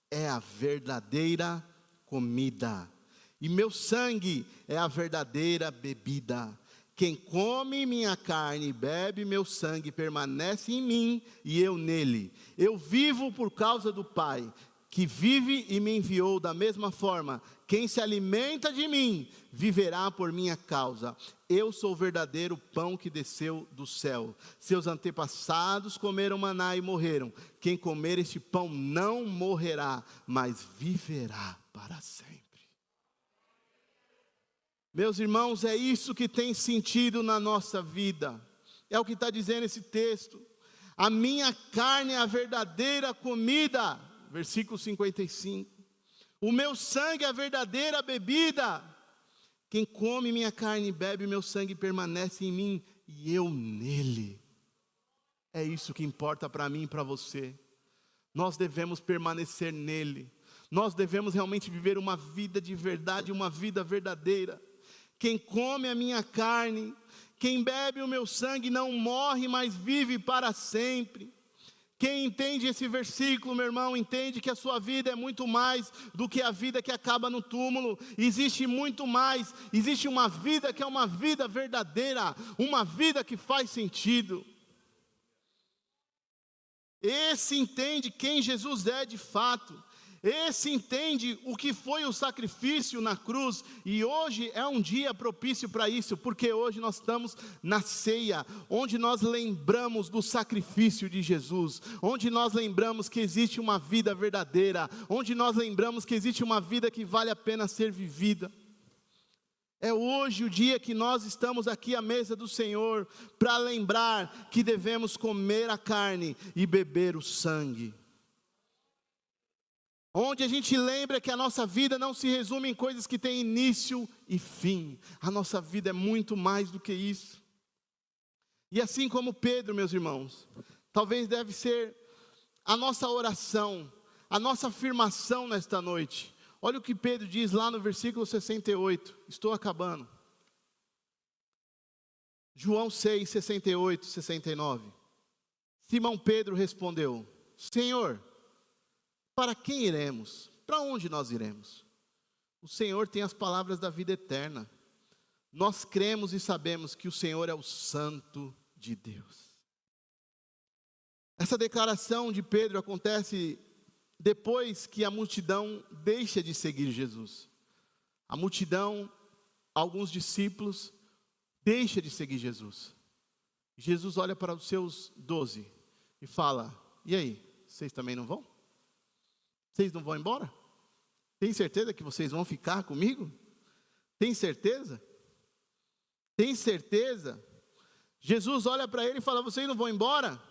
é a verdadeira comida, e meu sangue é a verdadeira bebida. Quem come minha carne e bebe meu sangue permanece em mim e eu nele. Eu vivo por causa do Pai, que vive e me enviou. Da mesma forma, quem se alimenta de mim viverá por minha causa. Eu sou o verdadeiro pão que desceu do céu. Seus antepassados comeram maná e morreram. Quem comer este pão não morrerá, mas viverá para sempre. Meus irmãos, é isso que tem sentido na nossa vida. É o que está dizendo esse texto. A minha carne é a verdadeira comida. Versículo 55. O meu sangue é a verdadeira bebida. Quem come minha carne e bebe meu sangue permanece em mim e eu nele. É isso que importa para mim e para você. Nós devemos permanecer nele. Nós devemos realmente viver uma vida de verdade, uma vida verdadeira. Quem come a minha carne, quem bebe o meu sangue não morre, mas vive para sempre. Quem entende esse versículo, meu irmão, entende que a sua vida é muito mais do que a vida que acaba no túmulo. Existe muito mais, existe uma vida que é uma vida verdadeira, uma vida que faz sentido. Esse entende quem Jesus é de fato. Esse entende o que foi o sacrifício na cruz, e hoje é um dia propício para isso, porque hoje nós estamos na ceia, onde nós lembramos do sacrifício de Jesus, onde nós lembramos que existe uma vida verdadeira, onde nós lembramos que existe uma vida que vale a pena ser vivida. É hoje o dia que nós estamos aqui à mesa do Senhor, para lembrar que devemos comer a carne e beber o sangue. Onde a gente lembra que a nossa vida não se resume em coisas que têm início e fim. A nossa vida é muito mais do que isso. E assim como Pedro, meus irmãos, talvez deve ser a nossa oração, a nossa afirmação nesta noite. Olha o que Pedro diz lá no versículo 68. Estou acabando. João 6, 68, 69. Simão Pedro respondeu: Senhor, para quem iremos? Para onde nós iremos? O Senhor tem as palavras da vida eterna. Nós cremos e sabemos que o Senhor é o Santo de Deus. Essa declaração de Pedro acontece depois que a multidão deixa de seguir Jesus. A multidão, alguns discípulos, deixa de seguir Jesus. Jesus olha para os seus 12 e fala: e aí, vocês também não vão? Vocês não vão embora? Tem certeza que vocês vão ficar comigo? Tem certeza? Tem certeza? Jesus olha para ele e fala: vocês não vão embora?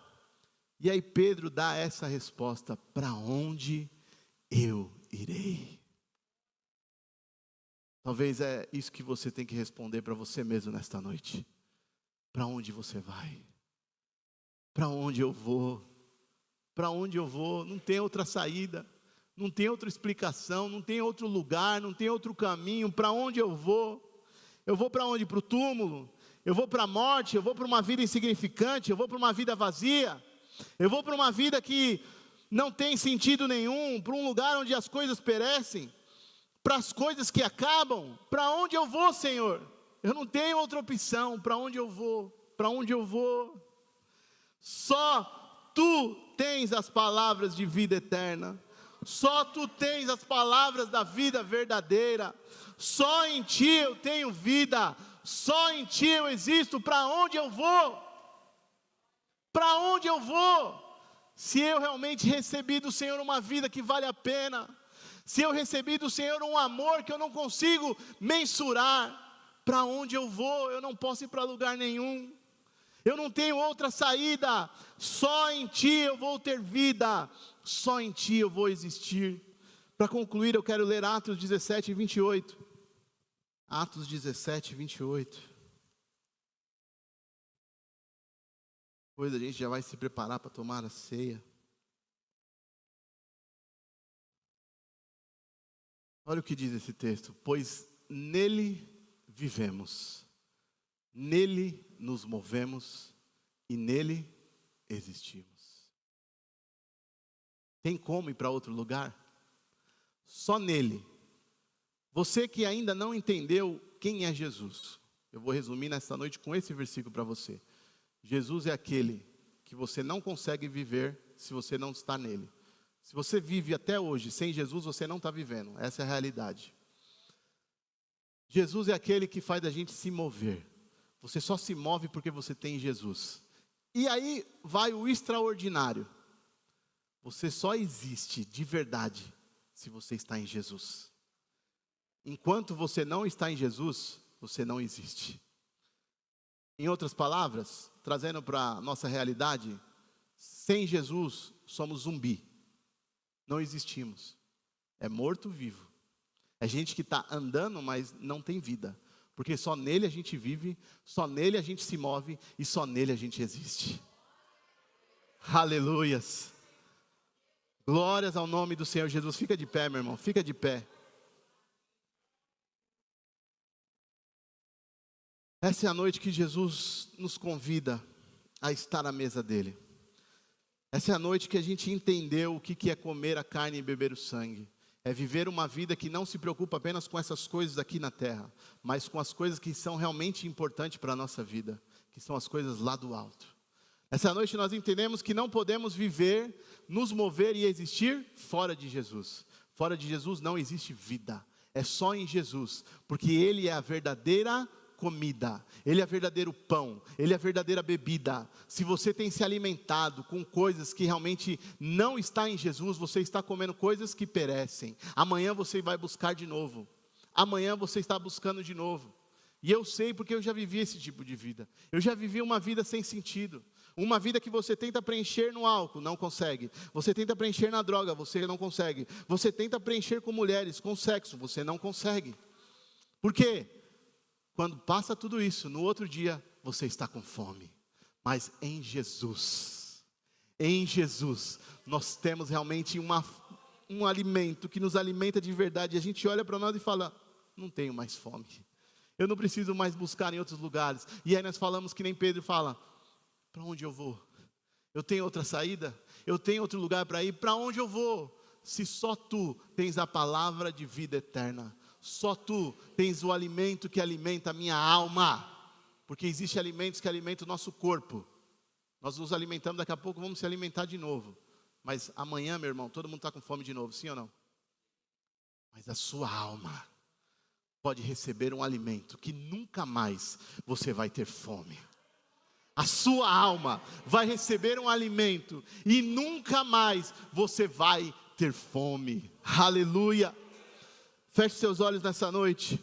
E aí Pedro dá essa resposta: para onde eu irei? Talvez é isso que você tem que responder para você mesmo nesta noite. Para onde você vai? Para onde eu vou? Para onde eu vou? Não tem outra saída, não tem outra explicação, não tem outro lugar, não tem outro caminho. Para onde eu vou? Eu vou para onde? Para o túmulo? Eu vou para a morte? Eu vou para uma vida insignificante? Eu vou para uma vida vazia? Eu vou para uma vida que não tem sentido nenhum? Para um lugar onde as coisas perecem? Para as coisas que acabam? Para onde eu vou, Senhor? Eu não tenho outra opção. Para onde eu vou? Para onde eu vou? Só Tu tens as palavras de vida eterna. Só Tu tens as palavras da vida verdadeira. Só em Ti eu tenho vida. Só em Ti eu existo. Para onde eu vou? Para onde eu vou? Se eu realmente recebi do Senhor uma vida que vale a pena, se eu recebi do Senhor um amor que eu não consigo mensurar, para onde eu vou? Eu não posso ir para lugar nenhum. Eu não tenho outra saída. Só em Ti eu vou ter vida. Só em Ti eu vou existir. Para concluir, eu quero ler Atos 17, 28. Atos 17, 28. Depois a gente já vai se preparar para tomar a ceia. Olha o que diz esse texto: pois nele vivemos, nele nos movemos e nele existimos. Tem como ir para outro lugar? Só nele. Você que ainda não entendeu quem é Jesus, eu vou resumir nesta noite com esse versículo para você. Jesus é aquele que você não consegue viver se você não está nele. Se você vive até hoje sem Jesus, você não está vivendo. Essa é a realidade. Jesus é aquele que faz a gente se mover. Você só se move porque você tem Jesus. E aí vai o extraordinário. Você só existe de verdade se você está em Jesus. Enquanto você não está em Jesus, você não existe. Em outras palavras, trazendo para a nossa realidade, sem Jesus somos zumbi. Não existimos. É morto-vivo. É gente que está andando, mas não tem vida. Porque só nele a gente vive, só nele a gente se move e só nele a gente existe. Aleluias. Glórias ao nome do Senhor Jesus. Fica de pé, meu irmão, fica de pé. Essa é a noite que Jesus nos convida a estar à mesa dele. Essa é a noite que a gente entendeu o que é comer a carne e beber o sangue. É viver uma vida que não se preocupa apenas com essas coisas aqui na terra, mas com as coisas que são realmente importantes para a nossa vida, que são as coisas lá do alto. Essa noite nós entendemos que não podemos viver, nos mover e existir fora de Jesus. Fora de Jesus não existe vida, é só em Jesus, porque Ele é a verdadeira comida, Ele é verdadeiro pão, Ele é verdadeira bebida. Se você tem se alimentado com coisas que realmente não está em Jesus, você está comendo coisas que perecem. Amanhã você vai buscar de novo, amanhã você está buscando de novo. E eu sei porque eu já vivi esse tipo de vida. Eu já vivi uma vida sem sentido, uma vida que você tenta preencher no álcool, não consegue. Você tenta preencher na droga, você não consegue. Você tenta preencher com mulheres, com sexo, você não consegue. Por quê? Quando passa tudo isso, no outro dia, você está com fome. Mas em Jesus, nós temos realmente um alimento que nos alimenta de verdade. E a gente olha para nós e fala, não tenho mais fome. Eu não preciso mais buscar em outros lugares. E aí nós falamos que nem Pedro fala, para onde eu vou? Eu tenho outra saída? Eu tenho outro lugar para ir? Para onde eu vou? Se só Tu tens a palavra de vida eterna. Só Tu tens o alimento que alimenta a minha alma. Porque existem alimentos que alimentam o nosso corpo. Nós nos alimentamos, daqui a pouco vamos se alimentar de novo. Mas amanhã, meu irmão, todo mundo está com fome de novo, sim ou não? Mas a sua alma pode receber um alimento que nunca mais você vai ter fome. A sua alma vai receber um alimento e nunca mais você vai ter fome. Aleluia. Feche seus olhos nessa noite.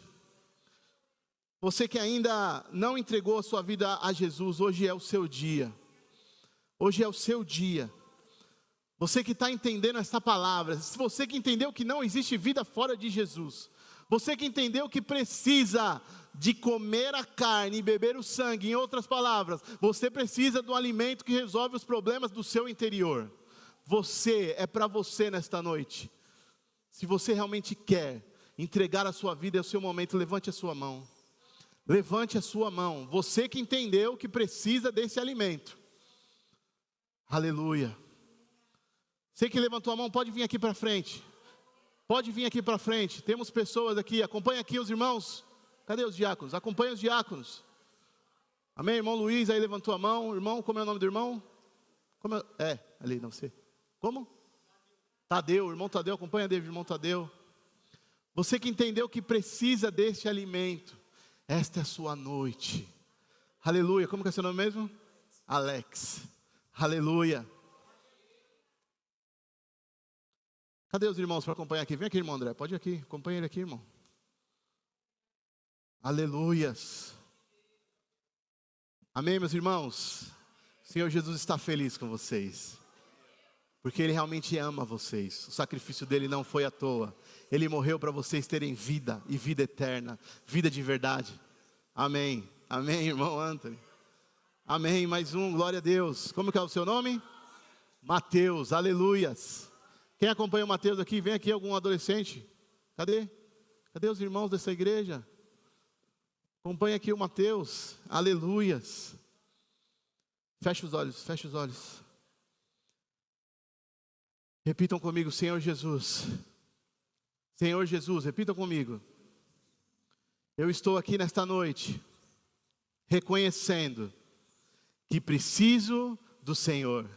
Você que ainda não entregou a sua vida a Jesus, hoje é o seu dia. Hoje é o seu dia. Você que está entendendo essa palavra, você que entendeu que não existe vida fora de Jesus, você que entendeu que precisa de comer a carne e beber o sangue, em outras palavras, você precisa do alimento que resolve os problemas do seu interior. É para você nesta noite. Se você realmente quer entregar a sua vida, é o seu momento, levante a sua mão. Levante a sua mão, você que entendeu que precisa desse alimento. Aleluia. Você que levantou a mão, pode vir aqui para frente. Pode vir aqui para frente. Temos pessoas aqui, acompanha aqui os irmãos. Cadê os diáconos? Acompanha os diáconos. Amém, irmão Luiz aí levantou a mão. Irmão, como é o nome do irmão? Ali, não sei. Como? Tadeu, irmão Tadeu, acompanha David, irmão Tadeu. Você que entendeu que precisa deste alimento, esta é a sua noite. Aleluia, como que é seu nome mesmo? Alex. Aleluia. Cadê os irmãos para acompanhar aqui? Vem aqui, irmão André, pode ir aqui, acompanha ele aqui, irmão. Aleluias. Amém, meus irmãos? O Senhor Jesus está feliz com vocês, porque Ele realmente ama vocês. O sacrifício dEle não foi à toa. Ele morreu para vocês terem vida, e vida eterna, vida de verdade. Amém, amém, irmão Anthony. Amém, mais um, glória a Deus. Como que é o seu nome? Mateus, aleluias. Quem acompanha o Mateus aqui, vem aqui algum adolescente? Cadê? Cadê os irmãos dessa igreja? Acompanha aqui o Mateus, aleluias. Feche os olhos, feche os olhos. Repitam comigo, Senhor Jesus. Senhor Jesus, repitam comigo. Eu estou aqui nesta noite, reconhecendo que preciso do Senhor.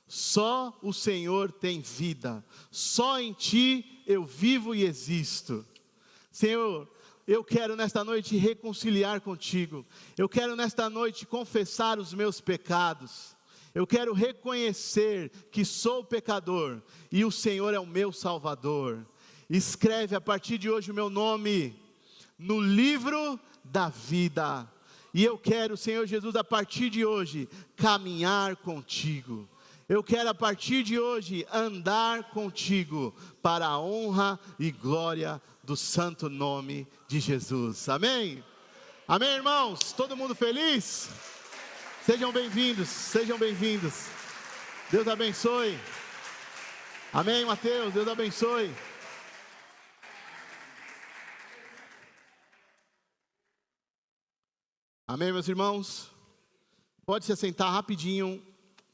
Só o Senhor tem vida. Só em Ti eu vivo e existo. Senhor, eu quero nesta noite reconciliar contigo. Eu quero nesta noite confessar os meus pecados. Eu quero reconhecer que sou pecador e o Senhor é o meu Salvador. Escreve a partir de hoje o meu nome no livro da vida. E eu quero, Senhor Jesus, a partir de hoje, caminhar contigo. Eu quero a partir de hoje andar contigo para a honra e glória do santo nome de Jesus. Amém? Amém, irmãos? Todo mundo feliz? Sejam bem-vindos, sejam bem-vindos. Deus abençoe. Amém, Mateus? Deus abençoe. Amém, meus irmãos? Pode se assentar rapidinho.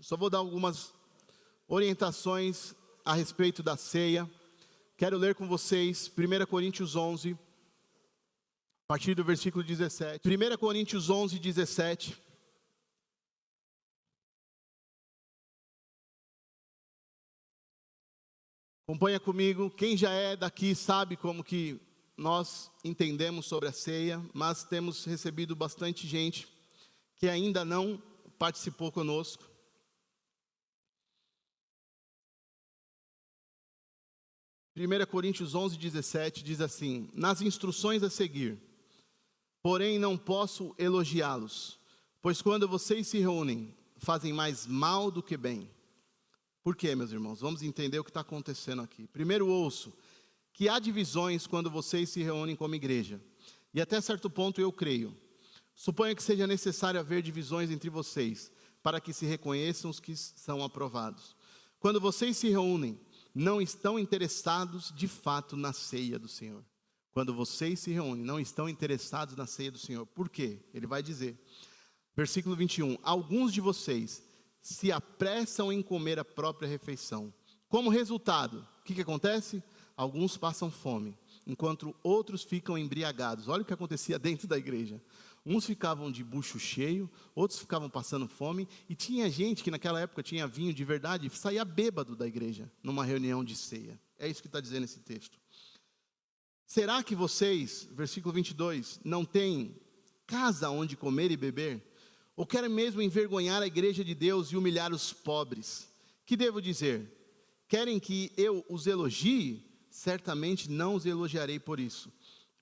Só vou dar algumas orientações a respeito da ceia. Quero ler com vocês 1 Coríntios 11, a partir do versículo 17. 1 Coríntios 11, 17. Acompanha comigo. Quem já é daqui sabe como que nós entendemos sobre a ceia, mas temos recebido bastante gente que ainda não participou conosco. 1 Coríntios 11, 17 diz assim: nas instruções a seguir, porém não posso elogiá-los, pois quando vocês se reúnem, fazem mais mal do que bem. Por quê, meus irmãos? Vamos entender o que está acontecendo aqui. Primeiro ouço que há divisões quando vocês se reúnem como igreja, e até certo ponto eu creio. Suponho que seja necessário haver divisões entre vocês, para que se reconheçam os que são aprovados. Quando vocês se reúnem, não estão interessados de fato na ceia do Senhor. Quando vocês se reúnem, não estão interessados na ceia do Senhor. Por quê? Ele vai dizer, versículo 21, alguns de vocês se apressam em comer a própria refeição. Como resultado, o que acontece? Alguns passam fome, enquanto outros ficam embriagados. Olha o que acontecia dentro da igreja. Uns ficavam de bucho cheio, outros ficavam passando fome, e tinha gente que naquela época tinha vinho de verdade, e saía bêbado da igreja, numa reunião de ceia. É isso que está dizendo esse texto. Será que vocês, versículo 22, não têm casa onde comer e beber? Ou querem mesmo envergonhar a igreja de Deus e humilhar os pobres? Que devo dizer? Querem que eu os elogie? Certamente não os elogiarei por isso.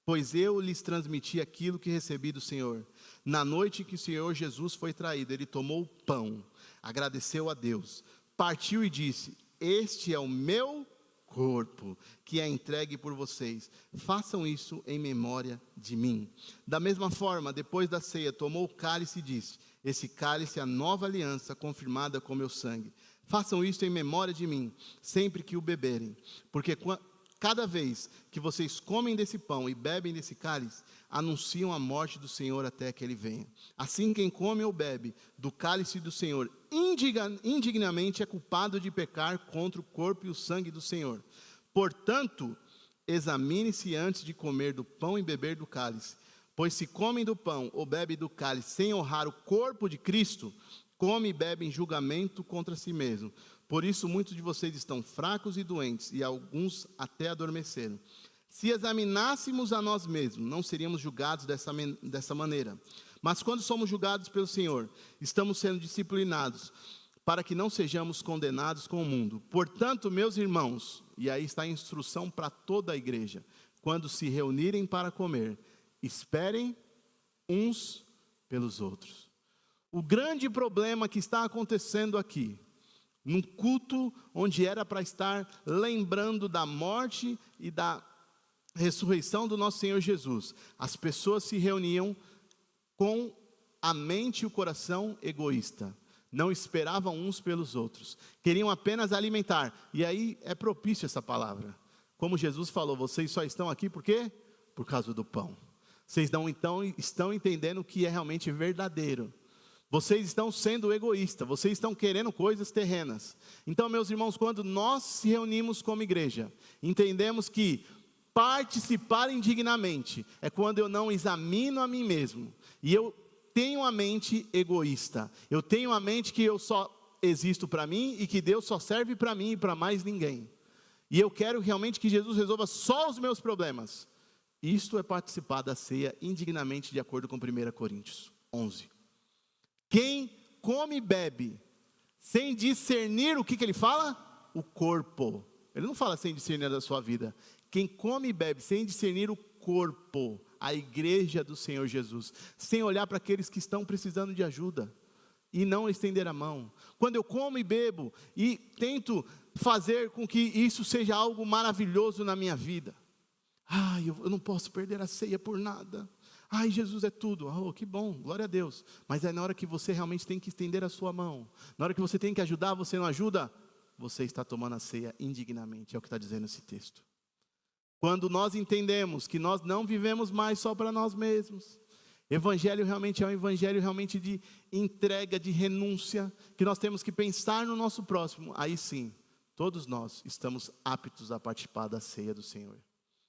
pois eu lhes transmiti aquilo que recebi do Senhor. Na noite que o Senhor Jesus foi traído, ele tomou o pão, agradeceu a Deus, partiu e disse: este é o meu corpo, que é entregue por vocês. Façam isso em memória de mim. Da mesma forma, depois da ceia, tomou o cálice e disse: esse cálice é a nova aliança confirmada com meu sangue. Façam isso em memória de mim, sempre que o beberem, porque cada vez que vocês comem desse pão e bebem desse cálice, anunciam a morte do Senhor até que ele venha. Assim, quem come ou bebe do cálice do Senhor indignamente é culpado de pecar contra o corpo e o sangue do Senhor. Portanto, examine-se antes de comer do pão e beber do cálice, pois se comem do pão ou bebem do cálice sem honrar o corpo de Cristo, come e bebe em julgamento contra si mesmo. Por isso muitos de vocês estão fracos e doentes, e alguns até adormeceram. Se examinássemos a nós mesmos, não seríamos julgados dessa maneira. Mas quando somos julgados pelo Senhor, estamos sendo disciplinados, para que não sejamos condenados com o mundo. Portanto, meus irmãos, e aí está a instrução para toda a igreja: quando se reunirem para comer, esperem uns pelos outros. O grande problema que está acontecendo aqui, num culto onde era para estar lembrando da morte e da ressurreição do nosso Senhor Jesus, as pessoas se reuniam com a mente e o coração egoísta, não esperavam uns pelos outros, queriam apenas alimentar. E aí é propício essa palavra, como Jesus falou: vocês só estão aqui por quê? Por causa do pão. Vocês não estão entendendo o que é realmente verdadeiro. Vocês estão sendo egoístas, vocês estão querendo coisas terrenas. Então, meus irmãos, quando nós se reunimos como igreja, entendemos que participar indignamente é quando eu não examino a mim mesmo, e eu tenho a mente egoísta, eu tenho a mente que eu só existo para mim, e que Deus só serve para mim e para mais ninguém, e eu quero realmente que Jesus resolva só os meus problemas. Isto é participar da ceia indignamente, de acordo com 1 Coríntios 11. Quem come e bebe sem discernir, o que ele fala? O corpo. Ele não fala sem discernir da sua vida. Quem come e bebe sem discernir o corpo, a igreja do Senhor Jesus, sem olhar para aqueles que estão precisando de ajuda e não estender a mão. Quando eu como e bebo e tento fazer com que isso seja algo maravilhoso na minha vida. Eu não posso perder a ceia por nada. Jesus é tudo. Que bom, glória a Deus. Mas é na hora que você realmente tem que estender a sua mão, na hora que você tem que ajudar, você não ajuda, você está tomando a ceia indignamente. É o que está dizendo esse texto. Quando nós entendemos que nós não vivemos mais só para nós mesmos, evangelho realmente é um evangelho realmente de entrega, de renúncia, que nós temos que pensar no nosso próximo, aí sim, todos nós estamos aptos a participar da ceia do Senhor.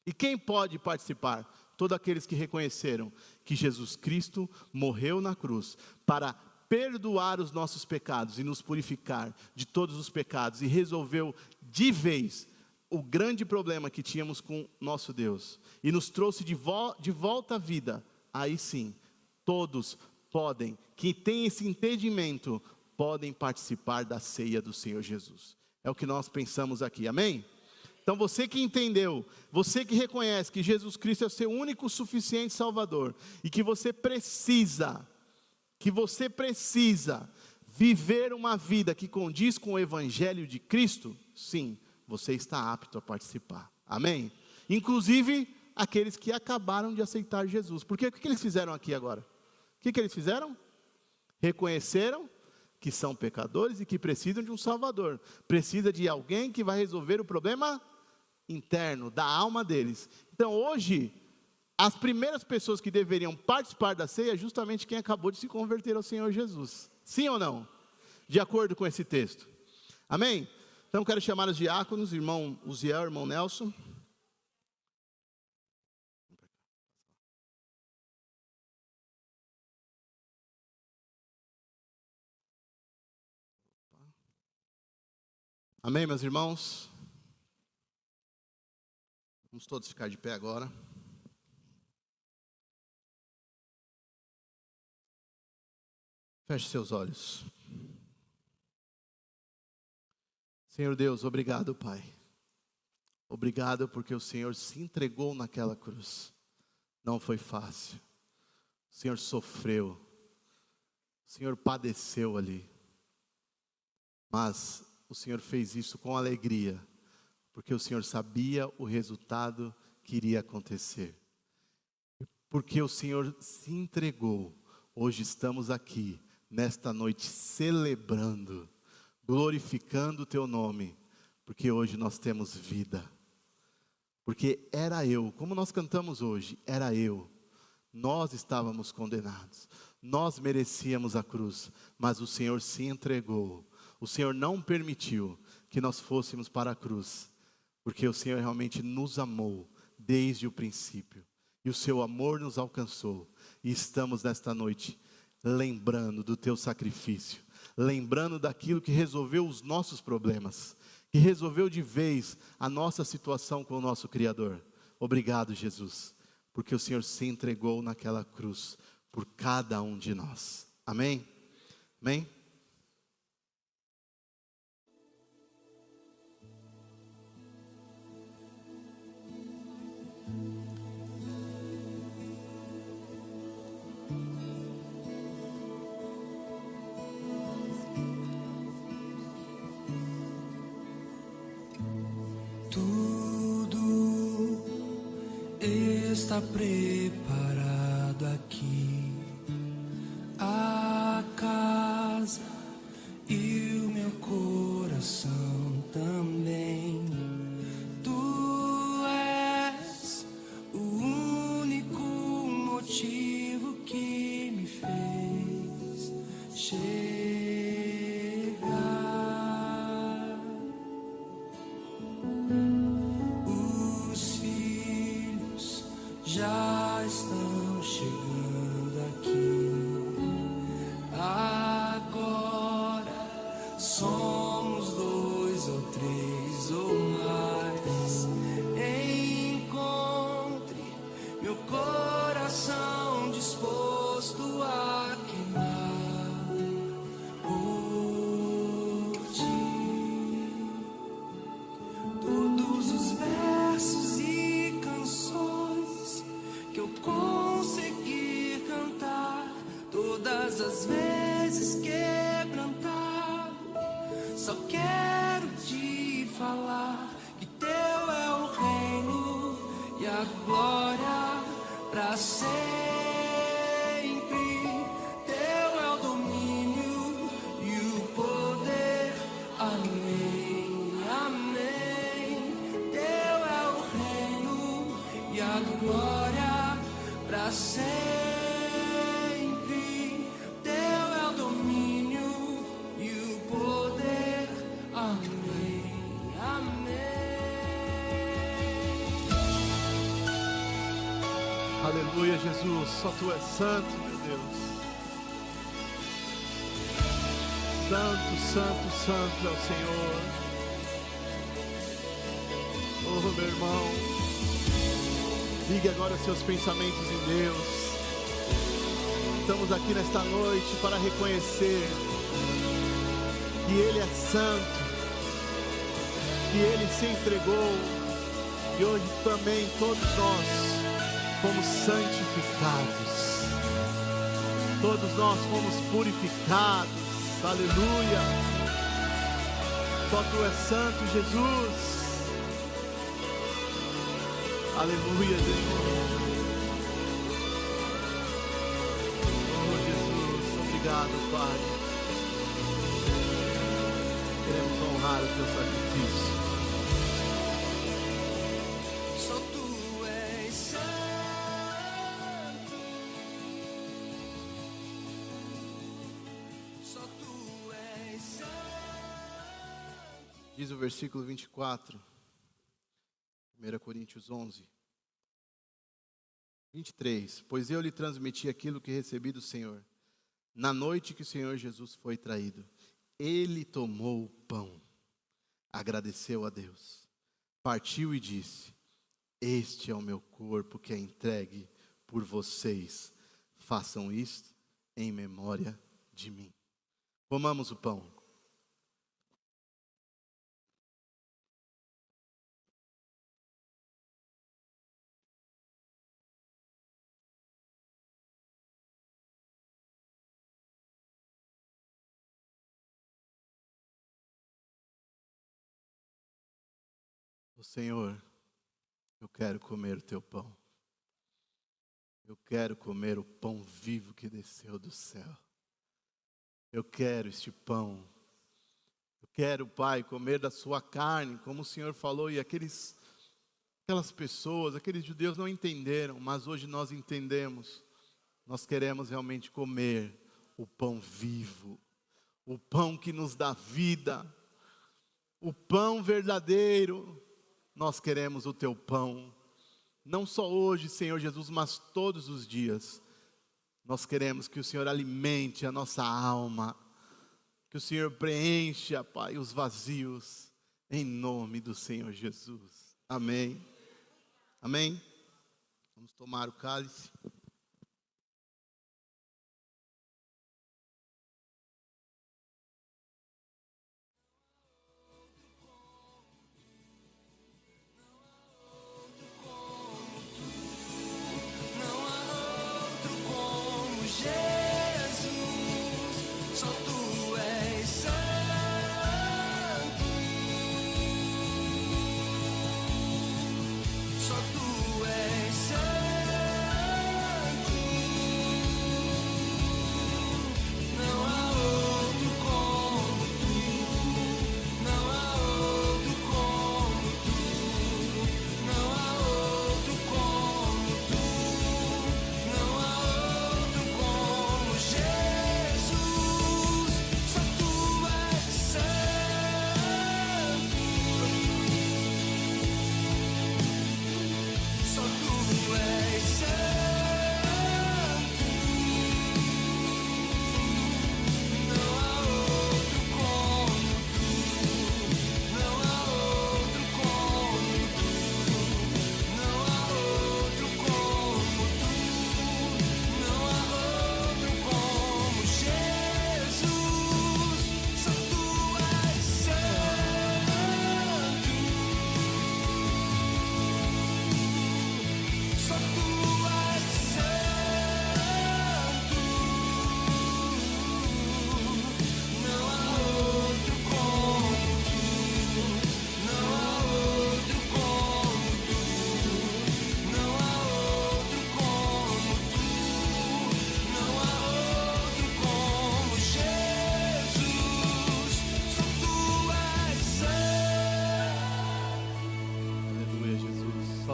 E quem pode participar? Todos aqueles que reconheceram que Jesus Cristo morreu na cruz para perdoar os nossos pecados e nos purificar de todos os pecados, e resolveu de vez o grande problema que tínhamos com nosso Deus, e nos trouxe de volta à vida. Aí sim, todos podem, que têm esse entendimento, podem participar da ceia do Senhor Jesus. É o que nós pensamos aqui, amém? Então você que entendeu, você que reconhece que Jesus Cristo é o seu único suficiente Salvador, e que você precisa viver uma vida que condiz com o Evangelho de Cristo, sim, você está apto a participar, amém? Inclusive aqueles que acabaram de aceitar Jesus, porque o que eles fizeram aqui agora? O que eles fizeram? Reconheceram que são pecadores e que precisam de um Salvador, precisa de alguém que vai resolver o problema interno, da alma deles. Então hoje, as primeiras pessoas que deveriam participar da ceia é justamente quem acabou de se converter ao Senhor Jesus, sim ou não? De acordo com esse texto, amém? Então quero chamar os diáconos, irmão Uziel, irmão Nelson. Amém, meus irmãos? Vamos todos ficar de pé agora. Feche seus olhos. Senhor Deus, obrigado, Pai. Obrigado porque o Senhor se entregou naquela cruz. Não foi fácil. O Senhor sofreu. O Senhor padeceu ali. Mas o Senhor fez isso com alegria, porque o Senhor sabia o resultado que iria acontecer. Porque o Senhor se entregou. Hoje estamos aqui, nesta noite, celebrando, glorificando o Teu nome, porque hoje nós temos vida. Porque era eu, como nós cantamos hoje, era eu. Nós estávamos condenados, nós merecíamos a cruz, mas o Senhor se entregou. O Senhor não permitiu que nós fôssemos para a cruz, porque o Senhor realmente nos amou desde o princípio. E o seu amor nos alcançou. E estamos nesta noite lembrando do teu sacrifício, lembrando daquilo que resolveu os nossos problemas, que resolveu de vez a nossa situação com o nosso Criador. Obrigado, Jesus, porque o Senhor se entregou naquela cruz por cada um de nós. Amém? Amém? Tudo está preparado aqui, a casa e o meu coração também. Tu és o único motivo que me fez chegar. Os filhos já estão chegando aqui. Agora somos 2 ou 3 ou mais. Encontre meu coração disposto a queimar por ti. Todos os versos e canções que eu conseguir cantar, todas as vezes quebrantado, só quero te falar que teu é o reino e a glória pra sempre. Teu é o domínio e o poder. Amém, amém. Teu é o reino e a glória pra sempre. Teu é o domínio e o poder. Amém, amém. Aleluia, Jesus, só Tu és santo, meu Deus. Santo, santo, santo é o Senhor. Oh, meu irmão, ligue agora seus pensamentos em Deus. Estamos aqui nesta noite para reconhecer que Ele é santo, que Ele se entregou, e hoje também todos nós fomos santificados, todos nós fomos purificados. Aleluia. Só Tu és santo, Jesus. Aleluia, Senhor. Oh, Jesus, obrigado, Pai. Queremos honrar o Teu sacrifício. Só Tu és santo. Só Tu és santo. Diz o versículo 24, 1 Coríntios 11, 23. Pois eu lhe transmiti aquilo que recebi do Senhor. Na noite que o Senhor Jesus foi traído, Ele tomou o pão, agradeceu a Deus, partiu e disse: este é o meu corpo que é entregue por vocês. Façam isto em memória de mim. Comamos o pão. O Senhor, eu quero comer o teu pão. Eu quero comer o pão vivo que desceu do céu. Eu quero este pão. Eu quero, Pai, comer da sua carne, como o Senhor falou, e aquelas pessoas, aqueles judeus não entenderam, mas hoje nós entendemos. Nós queremos realmente comer o pão vivo, o pão que nos dá vida, o pão verdadeiro. Nós queremos o teu pão, não só hoje, Senhor Jesus, mas todos os dias. Nós queremos que o Senhor alimente a nossa alma, que o Senhor preencha, Pai, os vazios, em nome do Senhor Jesus. Amém. Amém. Vamos tomar o cálice.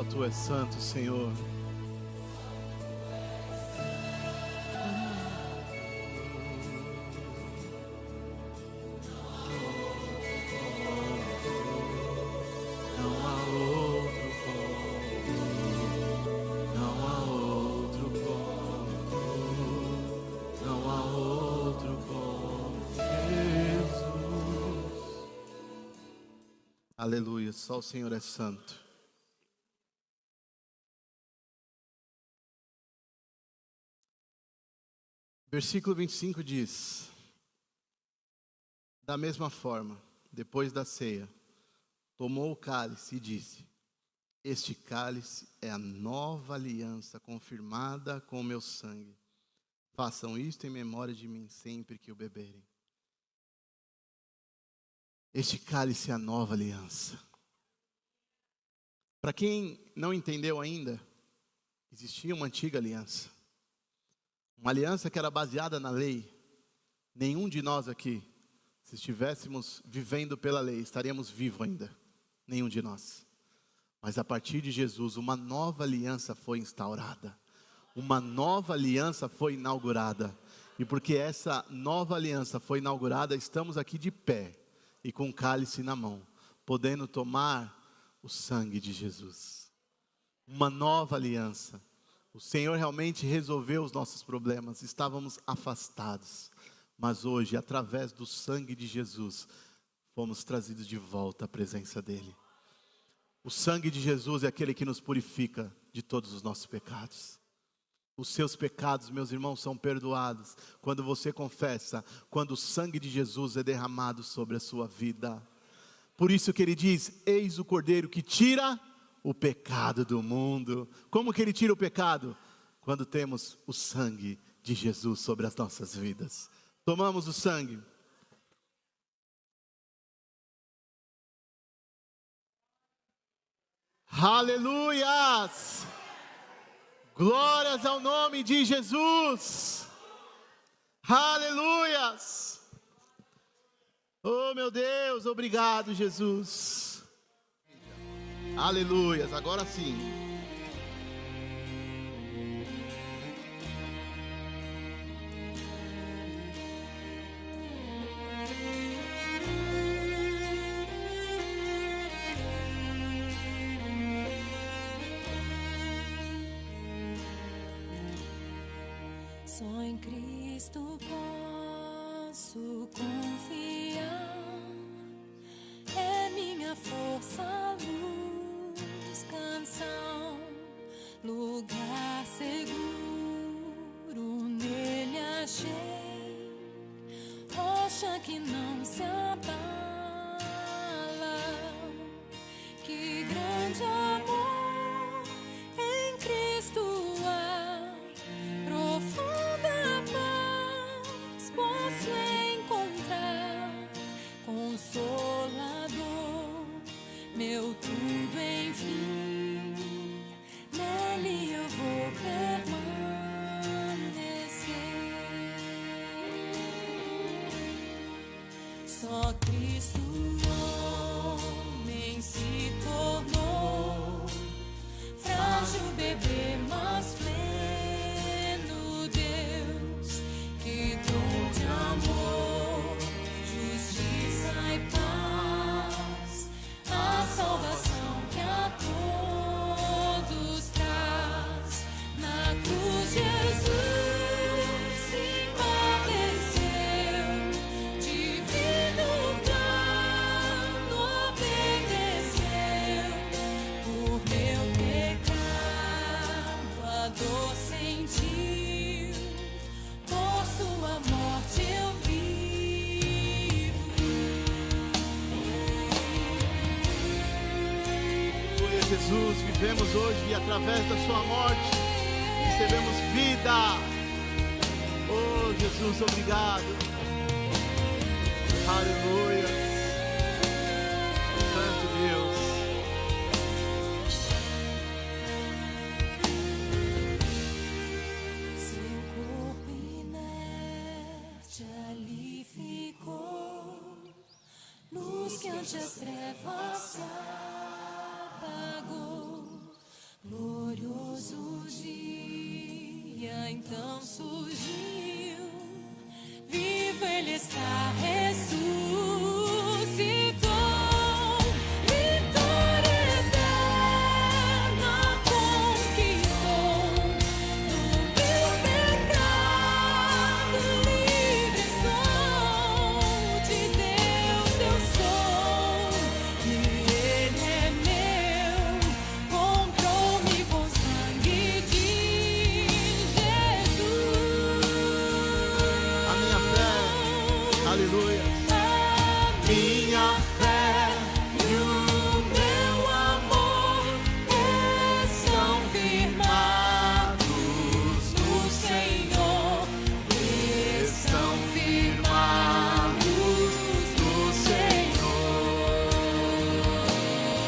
Tu és santo, Senhor. Não há outro como, não há outro como, não há outro como Jesus. Aleluia, só o Senhor é santo. Versículo 25 diz: da mesma forma, depois da ceia, tomou o cálice e disse: este cálice é a nova aliança confirmada com o meu sangue. Façam isto em memória de mim sempre que o beberem. Este cálice é a nova aliança. Para quem não entendeu ainda, existia uma antiga aliança. Uma aliança que era baseada na lei. Nenhum de nós aqui, se estivéssemos vivendo pela lei, estaríamos vivos ainda. Nenhum de nós. Mas a partir de Jesus, uma nova aliança foi instaurada. Uma nova aliança foi inaugurada. E porque essa nova aliança foi inaugurada, estamos aqui de pé e com o cálice na mão, podendo tomar o sangue de Jesus. Uma nova aliança. O Senhor realmente resolveu os nossos problemas. Estávamos afastados, mas hoje, através do sangue de Jesus, fomos trazidos de volta à presença dEle. O sangue de Jesus é aquele que nos purifica de todos os nossos pecados. Os seus pecados, meus irmãos, são perdoados quando você confessa, quando o sangue de Jesus é derramado sobre a sua vida. Por isso que ele diz: eis o Cordeiro que tira o pecado do mundo. Como que ele tira o pecado? Quando temos o sangue de Jesus sobre as nossas vidas. Tomamos o sangue. Aleluias! Glórias ao nome de Jesus! Aleluias! Oh meu Deus, obrigado Jesus! Aleluias, agora sim. Só em Cristo posso confiar, é minha força, luz, canção, lugar seguro, nele achei, rocha que não se abala, que grande amor em Cristo há, profunda paz posso encontrar, Consolador, meu tudo enfim, nele eu vou permanecer. Só Cristo homem se tornou, frágil bebê, mas pleno Deus, que dom de amor, justiça e paz, a salvação que a todos traz. Na cruz Jesus se padeceu, divino plano obedeceu, por meu pecado a dor sentiu, por sua morte eu vivo. Aleluia, Jesus, vivemos hoje e através da sua morte recebemos vida. Oh Jesus, obrigado. Aleluia. Santo Deus. Seu corpo inerte ali ficou, luz que ante as trevas se apagou, glorioso dia então surgiu, vivo ele está, ressuscitou, vitória eterna conquistou, do meu pecado livre estou, de Deus eu sou, e Ele é meu, comprou-me com sangue de Jesus. A minha fé, aleluia. Minha fé e o meu amor estão firmados no Senhor, estão firmados no Senhor.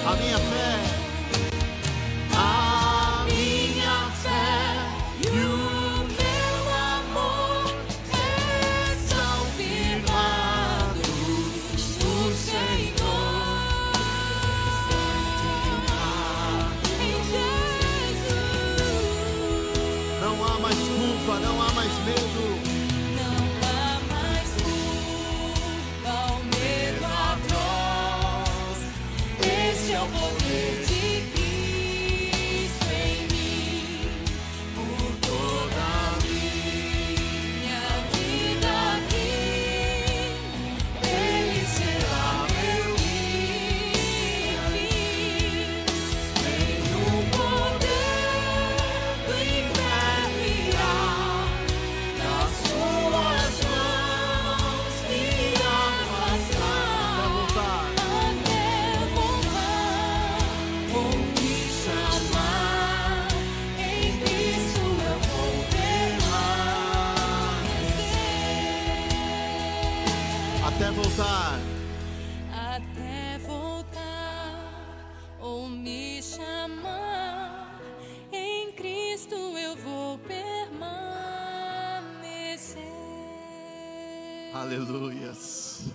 A minha fé, E o meu amor estão firmados no Senhor, em Jesus. não há mais culpa, não há mais medo. Não há mais culpa, o medo atroz. Este é o poder de Cristo em mim, por toda a minha vida aqui. Ele será meu fim. Nenhum poder do inferno irá nas suas mãos me afastar, Vai voltar. até voltar Aleluias.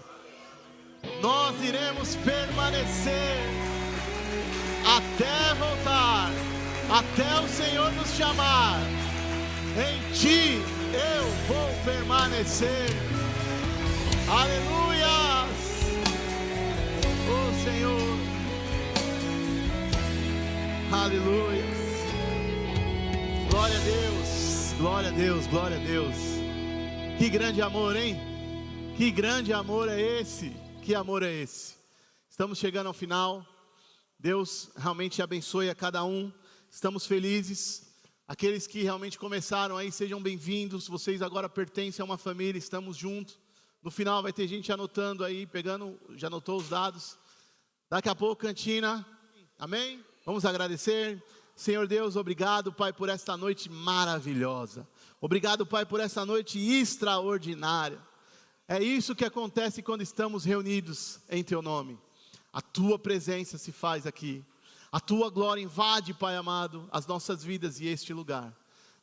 Nós iremos permanecer até voltar, até o Senhor nos chamar. Em Ti eu vou permanecer. Aleluias. Oh Senhor. Aleluias. Glória a Deus. Glória a Deus. Glória a Deus. Que grande amor, hein? Que grande amor é esse? Que amor é esse? Estamos chegando ao final. Deus realmente abençoe a cada um. Estamos felizes. Aqueles que realmente começaram aí, sejam bem-vindos. Vocês agora pertencem a uma família, estamos juntos. No final vai ter gente anotando aí, já anotou os dados. Daqui a pouco, cantina. Amém? Vamos agradecer. Senhor Deus, obrigado, Pai, por esta noite maravilhosa. Obrigado, Pai, por esta noite extraordinária. É isso que acontece quando estamos reunidos em Teu nome. A Tua presença se faz aqui. A Tua glória invade, Pai amado, as nossas vidas e este lugar.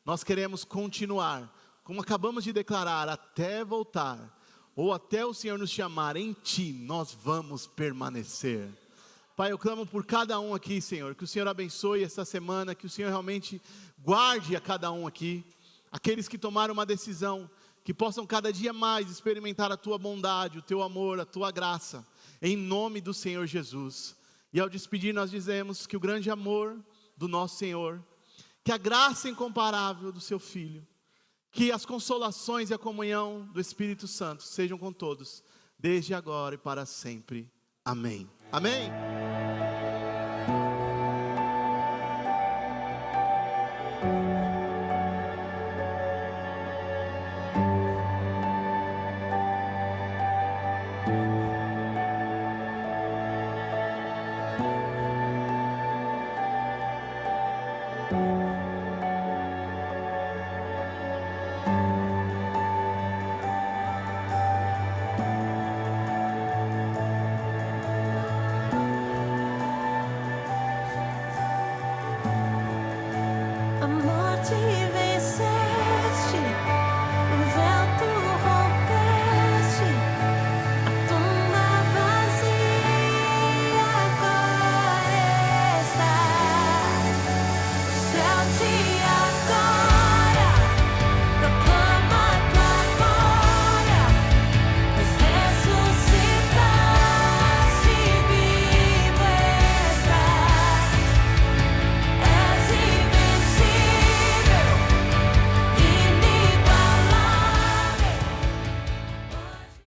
Nós queremos continuar, como acabamos de declarar, até voltar, ou até o Senhor nos chamar. Em Ti nós vamos permanecer. Pai, eu clamo por cada um aqui, Senhor, que o Senhor abençoe essa semana, que o Senhor realmente guarde a cada um aqui. Aqueles que tomaram uma decisão, que possam cada dia mais experimentar a Tua bondade, o Teu amor, a Tua graça, em nome do Senhor Jesus. E ao despedir nós dizemos que o grande amor do nosso Senhor, que a graça incomparável do Seu Filho, que as consolações e a comunhão do Espírito Santo sejam com todos, desde agora e para sempre. Amém. Amém. Amor te